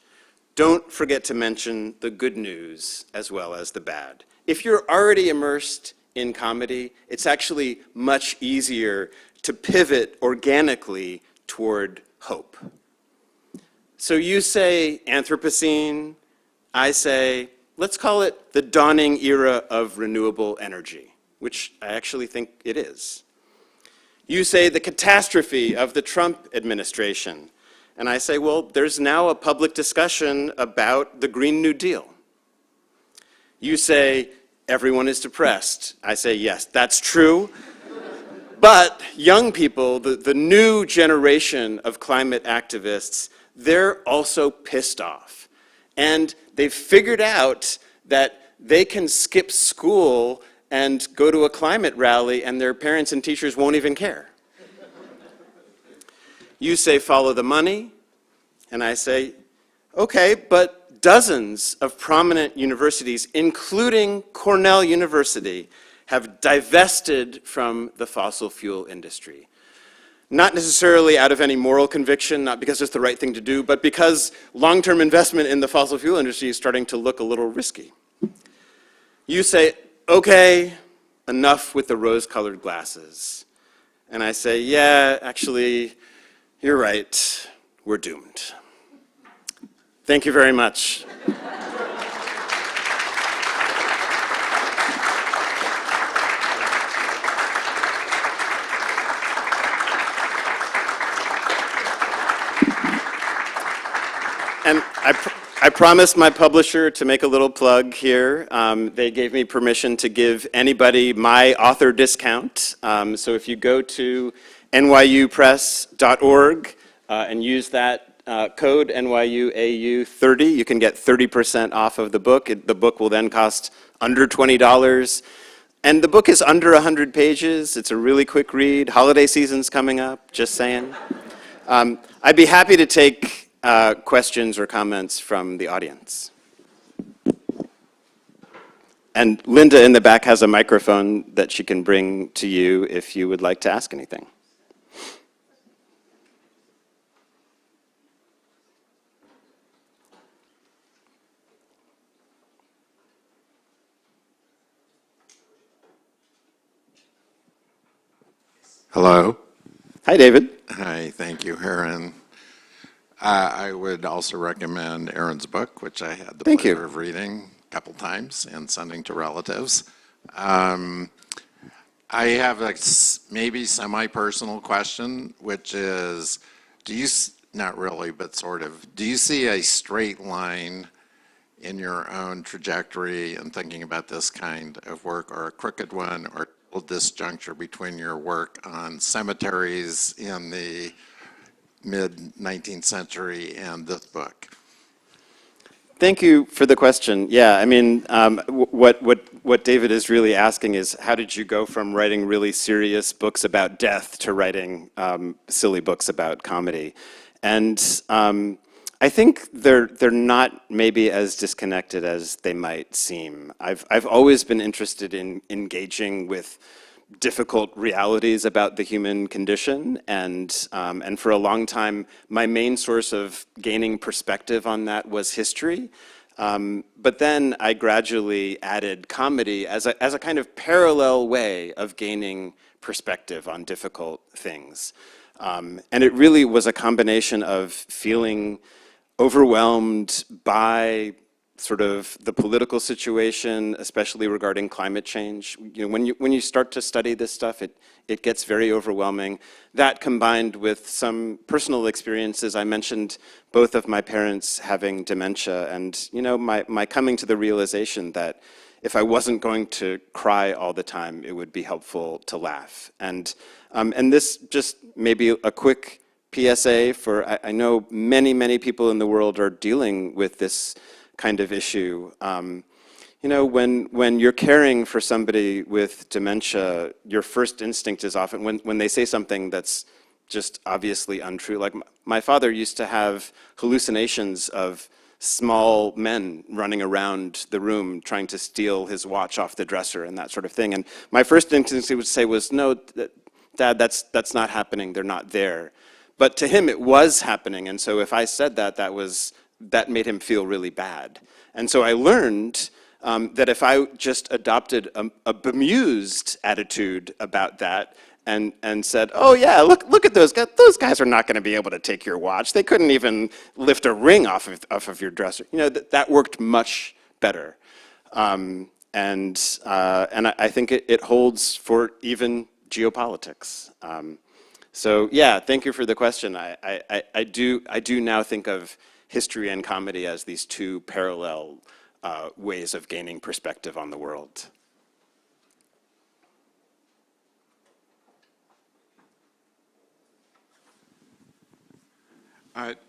don't forget to mention the good news as well as the bad. If you're already immersed in comedy, it's actually much easier to pivot organically toward hope. So you say Anthropocene, I say, let's call it the dawning era of renewable energy, which I actually think it is. You say the catastrophe of the Trump administration. And I say, well, there's now a public discussion about the Green New Deal. You say everyone is depressed. I say, yes, that's true. But young people, the new generation of climate activists, they're also pissed off. And they've figured out that they can skip school and go to a climate rally, and their parents and teachers won't even care. You say follow the money, and I say, okay, but dozens of prominent universities, including Cornell University, have divested from the fossil fuel industry. Not necessarily out of any moral conviction, not because it's the right thing to do, but because long-term investment in the fossil fuel industry is starting to look a little risky. You say, okay, enough with the rose-colored glasses. And I say, yeah, actually, you're right, we're doomed. Thank you very much. I promised my publisher to make a little plug here. They gave me permission to give anybody my author discount. So if you go to nyupress.org and use that code NYUAU30, you can get 30% off of the book. The book will then cost under $20. And the book is under 100 pages. It's a really quick read. Holiday season's coming up, just saying. I'd be happy to take questions or comments from the audience. And Linda in the back has a microphone that she can bring to you if you would like to ask anything. Hello. Hi, David. Hi, thank you, Aaron. I would also recommend Aaron's book, which I had the pleasure of reading a couple times and sending to relatives. I have a maybe semi-personal question, which is, not really, but sort of, do you see a straight line in your own trajectory and thinking about this kind of work, or a crooked one, or a disjuncture between your work on cemeteries in the mid-19th century and this book? Thank you for the question. Yeah, I mean, what David is really asking is, how did you go from writing really serious books about death to writing silly books about comedy? And I think they're not maybe as disconnected as they might seem. I've always been interested in engaging with difficult realities about the human condition, and for a long time, my main source of gaining perspective on that was history. But then I gradually added comedy as a kind of parallel way of gaining perspective on difficult things. And it really was a combination of feeling overwhelmed by sort of the political situation, especially regarding climate change. You know, when you start to study this stuff, it gets very overwhelming. That combined with some personal experiences. I mentioned both of my parents having dementia, and you know, my coming to the realization that if I wasn't going to cry all the time, it would be helpful to laugh. And this just maybe a quick PSA for, I know many people in the world are dealing with this kind of issue. You know, when you're caring for somebody with dementia, your first instinct is often, when they say something that's just obviously untrue. Like my father used to have hallucinations of small men running around the room trying to steal his watch off the dresser and that sort of thing. And my first instinct would say was, no, Dad, that's not happening, they're not there. But to him, it was happening, and so if I said that, that made him feel really bad. And so I learned that if I just adopted a bemused attitude about that and said, oh yeah, look at those guys are not going to be able to take your watch. They couldn't even lift a ring off of your dresser. You know, that worked much better. And I think it holds for even geopolitics. So yeah, thank you for the question. I do now think of history and comedy as these two parallel ways of gaining perspective on the world.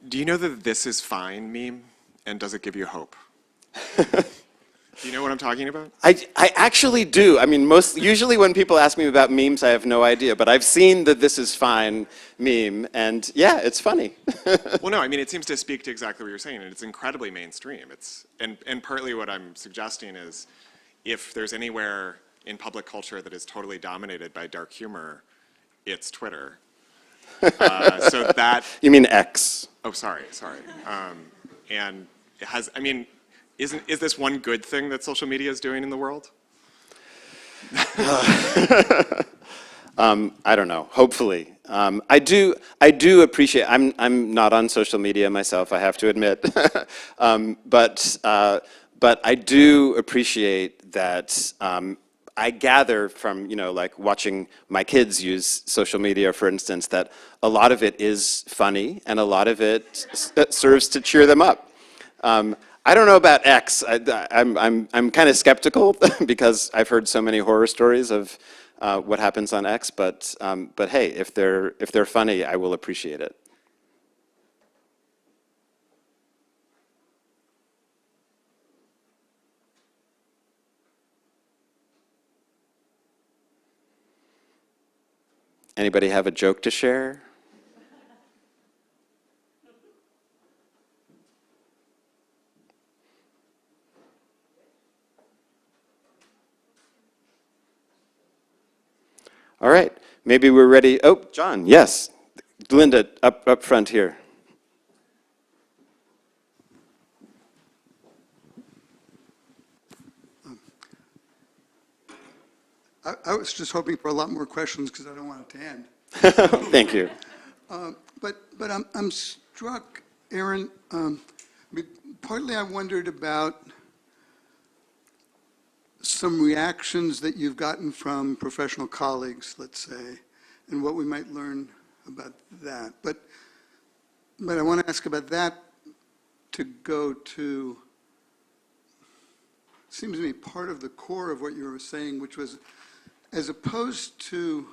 Do you know the "this is fine" meme, and does it give you hope? Do you know what I'm talking about? I actually do. I mean, usually when people ask me about memes, I have no idea, but I've seen the "this is fine" meme, and yeah, it's funny. Well, no, I mean, it seems to speak to exactly what you're saying, and it's incredibly mainstream. And partly what I'm suggesting is, if there's anywhere in public culture that is totally dominated by dark humor, it's Twitter. So that... You mean X? Oh, sorry. And it has, I mean, is this one good thing that social media is doing in the world? I don't know. Hopefully, I do appreciate. I'm not on social media myself, I have to admit, but I do appreciate that. I gather from, you know, like watching my kids use social media, for instance, that a lot of it is funny and a lot of it serves to cheer them up. I don't know about X. I'm kind of skeptical because I've heard so many horror stories of what happens on X. But hey, if they're funny, I will appreciate it. Anybody have a joke to share? All right, maybe we're ready. Oh, John, yes. Linda, up front here. I was just hoping for a lot more questions because I don't want it to end. Thank you. But I'm struck, Aaron. Partly I wondered about some reactions that you've gotten from professional colleagues, let's say, and what we might learn about that. But I want to ask about that to go to, seems to me, part of the core of what you were saying, which was, as opposed to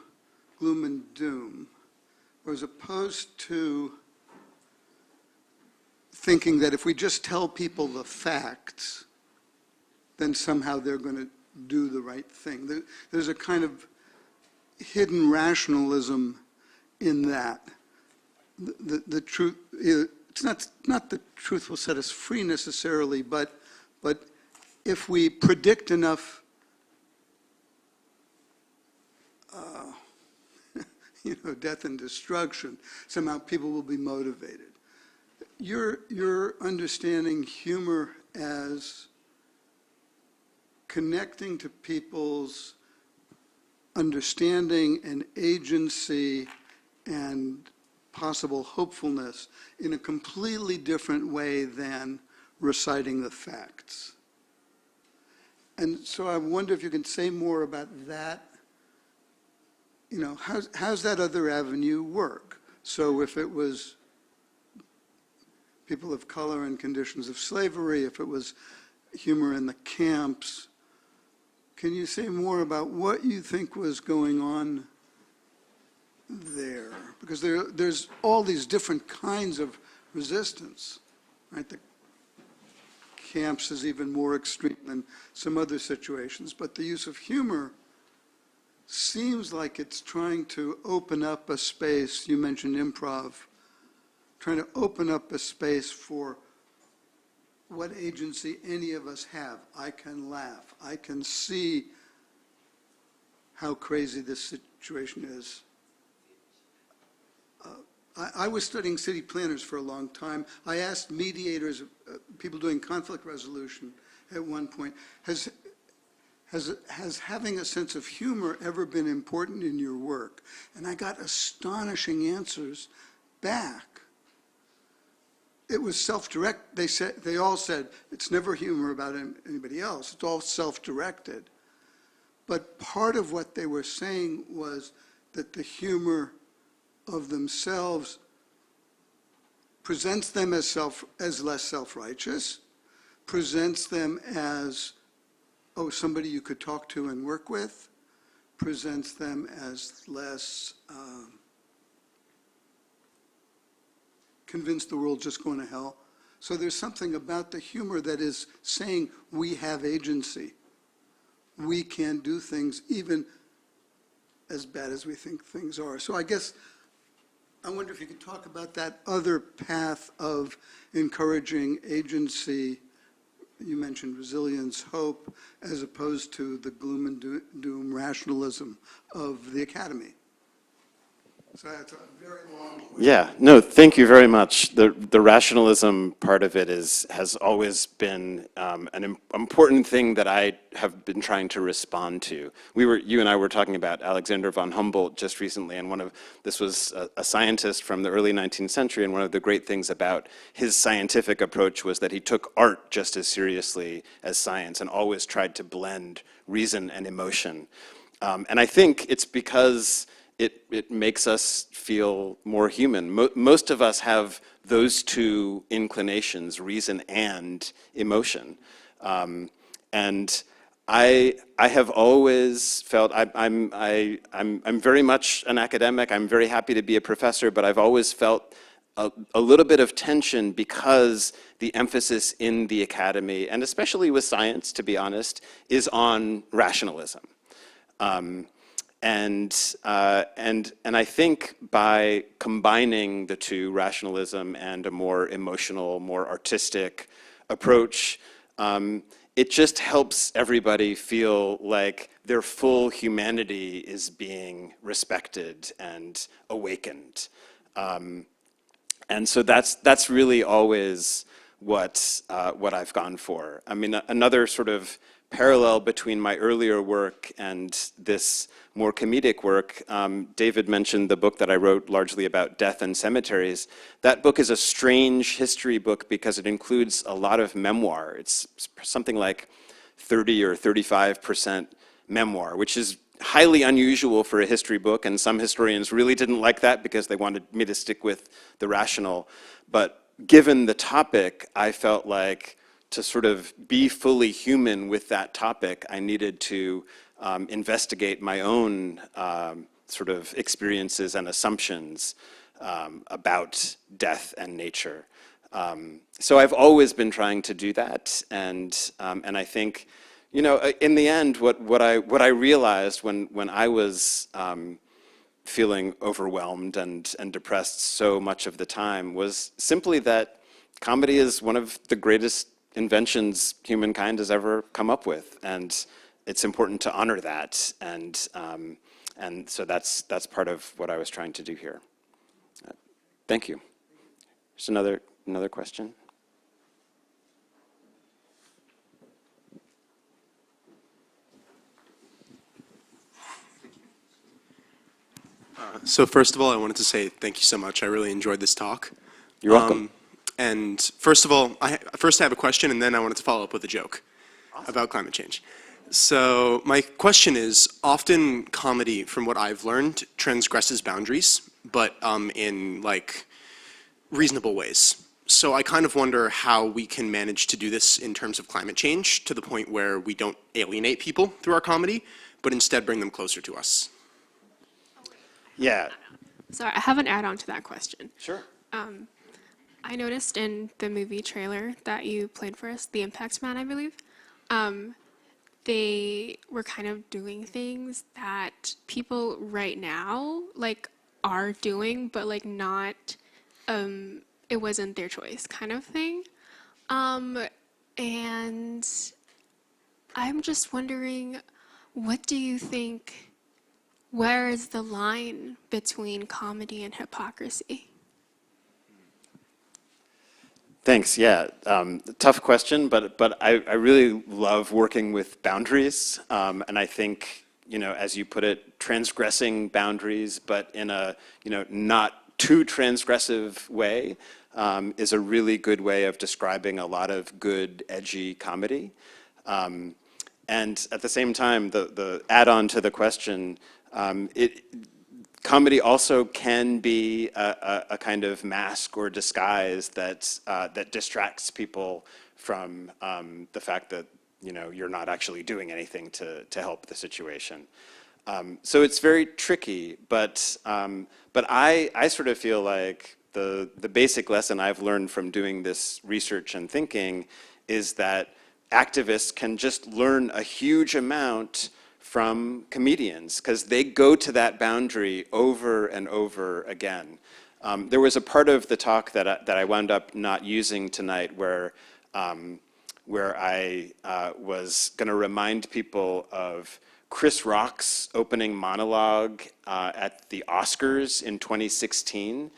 gloom and doom, or as opposed to thinking that if we just tell people the facts, then somehow they're going to do the right thing. There's a kind of hidden rationalism in that. The truth, it's not the truth will set us free necessarily, but if we predict enough death and destruction, somehow people will be motivated. You're understanding humor as connecting to people's understanding and agency and possible hopefulness in a completely different way than reciting the facts. And so I wonder if you can say more about that. How's that other avenue work? So if it was people of color in conditions of slavery, if it was humor in the camps, can you say more about what you think was going on there? Because there's all these different kinds of resistance, right? The camps is even more extreme than some other situations, but the use of humor seems like it's trying to open up a space. You mentioned improv, trying to open up a space for what agency any of us have. I can laugh. I can see how crazy this situation is. I was studying city planners for a long time. I asked mediators, people doing conflict resolution at one point, has having a sense of humor ever been important in your work? And I got astonishing answers back. It was self-direct. They all said, it's never humor about anybody else. It's all self-directed. But part of what they were saying was that the humor of themselves presents them as less self-righteous, presents them as, oh, somebody you could talk to and work with, presents them as less convinced the world's just going to hell. So there's something about the humor that is saying we have agency. We can do things even as bad as we think things are. So I guess I wonder if you could talk about that other path of encouraging agency. You mentioned resilience, hope, as opposed to the gloom and doom rationalism of the academy. So that's a very long question. Yeah, no, thank you very much. The rationalism part of it has always been an important thing that I have been trying to respond to. You and I were talking about Alexander von Humboldt just recently, and this was a scientist from the early 19th century, and one of the great things about his scientific approach was that he took art just as seriously as science and always tried to blend reason and emotion. And I think it's because it makes us feel more human. Most of us have those two inclinations, reason and emotion. And I have always felt I'm very much an academic. I'm very happy to be a professor, but I've always felt a little bit of tension because the emphasis in the academy, and especially with science, to be honest, is on rationalism. And I think by combining the two, rationalism and a more emotional, more artistic approach, it just helps everybody feel like their full humanity is being respected and awakened. And so that's really always what I've gone for. I mean, another sort of parallel between my earlier work and this more comedic work, David mentioned the book that I wrote largely about death and cemeteries. That book is a strange history book because it includes a lot of memoir. It's something like 30 or 35% memoir, which is highly unusual for a history book, and some historians really didn't like that because they wanted me to stick with the rational. But given the topic, I felt like to sort of be fully human with that topic, I needed to investigate my own sort of experiences and assumptions about death and nature. So I've always been trying to do that, and I think, you know, in the end, what I realized when I was feeling overwhelmed and depressed so much of the time was simply that comedy is one of the greatest inventions humankind has ever come up with, and it's important to honor that, and so that's part of what I was trying to do here. Thank you. There's another question. So first of all, I wanted to say thank you so much. I really enjoyed this talk. You're welcome. And first of all, I have a question, and then I wanted to follow up with a joke about climate change. So my question is, often comedy, from what I've learned, transgresses boundaries, but in like reasonable ways. So I kind of wonder how we can manage to do this in terms of climate change to the point where we don't alienate people through our comedy, but instead bring them closer to us. Yeah. Sorry, I have an add-on to that question. Sure. I noticed in the movie trailer that you played for us, The Impact Man, I believe, they were kind of doing things that people right now like are doing, but like not, it wasn't their choice kind of thing. And I'm just wondering, what do you think, where is the line between comedy and hypocrisy? Thanks. Yeah, tough question, but I really love working with boundaries, and I think, you know, as you put it, transgressing boundaries, but in a, you know, not too transgressive way, is a really good way of describing a lot of good, edgy comedy. And at the same time, the add-on to the question, comedy also can be a kind of mask or disguise that distracts people from the fact that, you know, you're not actually doing anything to help the situation. So it's very tricky, but I sort of feel like the basic lesson I've learned from doing this research and thinking is that activists can just learn a huge amount from comedians, because they go to that boundary over and over again. There was a part of the talk that I wound up not using tonight where I was going to remind people of Chris Rock's opening monologue at the Oscars in 2016.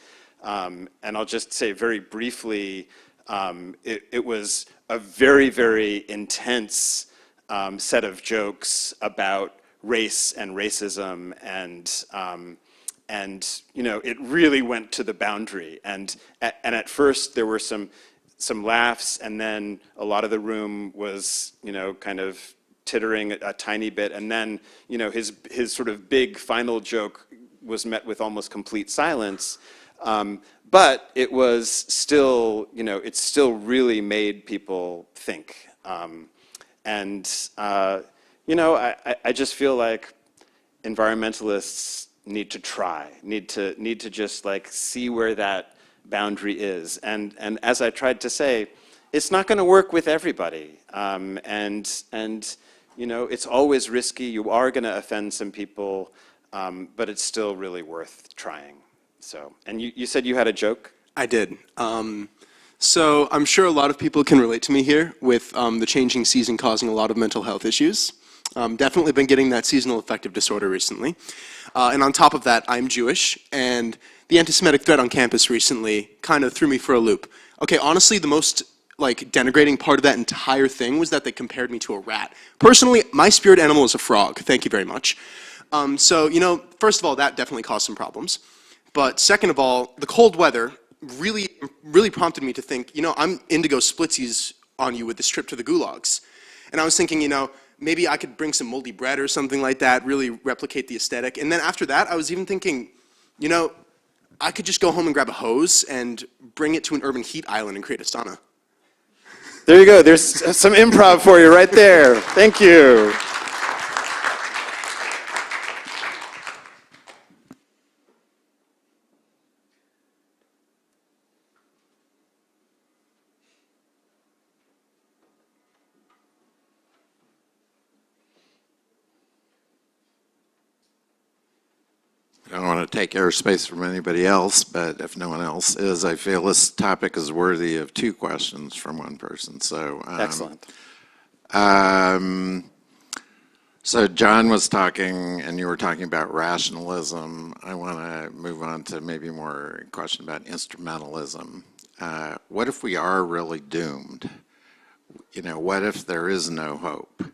And I'll just say very briefly, it was a very, very intense set of jokes about race and racism, and you know, it really went to the boundary. And at first there were some laughs, and then a lot of the room was, you know, kind of tittering a tiny bit, and then, you know, his sort of big final joke was met with almost complete silence. But it was still, it still really made people think. I just feel like environmentalists need to try, need to just like see where that boundary is. And as I tried to say, it's not going to work with everybody. It's always risky. You are going to offend some people, but it's still really worth trying. So, and you said you had a joke? I did. So I'm sure a lot of people can relate to me here with the changing season causing a lot of mental health issues. Definitely been getting that seasonal affective disorder recently. And on top of that, I'm Jewish, and the anti-Semitic threat on campus recently kind of threw me for a loop. Okay, honestly, the most denigrating part of that entire thing was that they compared me to a rat. Personally, my spirit animal is a frog. Thank you very much. First of all, that definitely caused some problems. But second of all, the cold weather really prompted me to think, I'm indigo splitsies on you with this trip to the gulags. And I was thinking, maybe I could bring some moldy bread or something like that, really replicate the aesthetic. And then after that, I was even thinking, I could just go home and grab a hose and bring it to an urban heat island and create a sauna. There you go. There's some improv for you right there. Thank you. I don't want to take airspace from anybody else, but if no one else is, I feel this topic is worthy of 2 questions from one person. So excellent. So John was talking, and you were talking about rationalism. I want to move on to maybe more a question about instrumentalism. What if we are really doomed? What if there is no hope,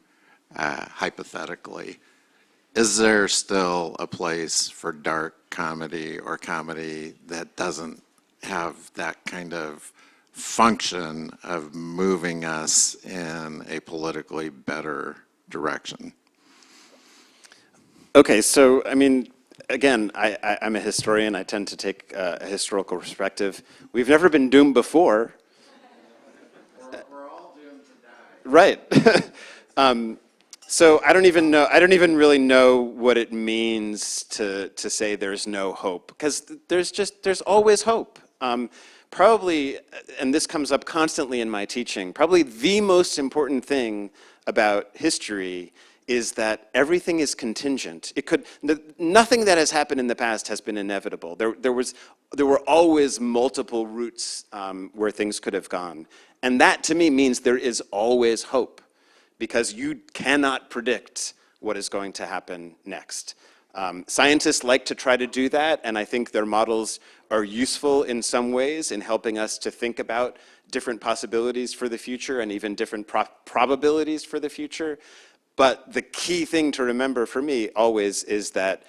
hypothetically? Is there still a place for dark comedy or comedy that doesn't have that kind of function of moving us in a politically better direction? Okay, so again, I'm a historian. I tend to take a historical perspective. We've never been doomed before. We're all doomed to die. Right. So I don't even really know what it means to say there's no hope, because there's always hope. Probably, and this comes up constantly in my teaching, probably the most important thing about history is that everything is contingent. Nothing that has happened in the past has been inevitable. There were always multiple routes where things could have gone. And that to me means there is always hope, because you cannot predict what is going to happen next. Scientists like to try to do that, and I think their models are useful in some ways in helping us to think about different possibilities for the future and even different probabilities for the future. But the key thing to remember for me always is that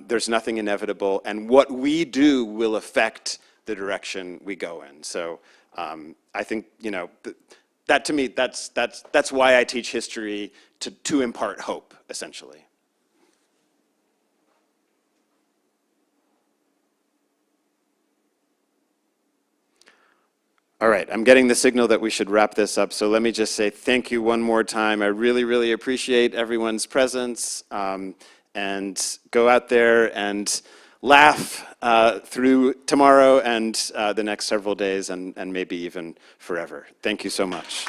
there's nothing inevitable, and what we do will affect the direction we go in. So I think, that to me, that's why I teach history, to impart hope, essentially. All right, I'm getting the signal that we should wrap this up, so let me just say thank you one more time. I really, really appreciate everyone's presence, and go out there and laugh through tomorrow and the next several days, and maybe even forever. Thank you so much.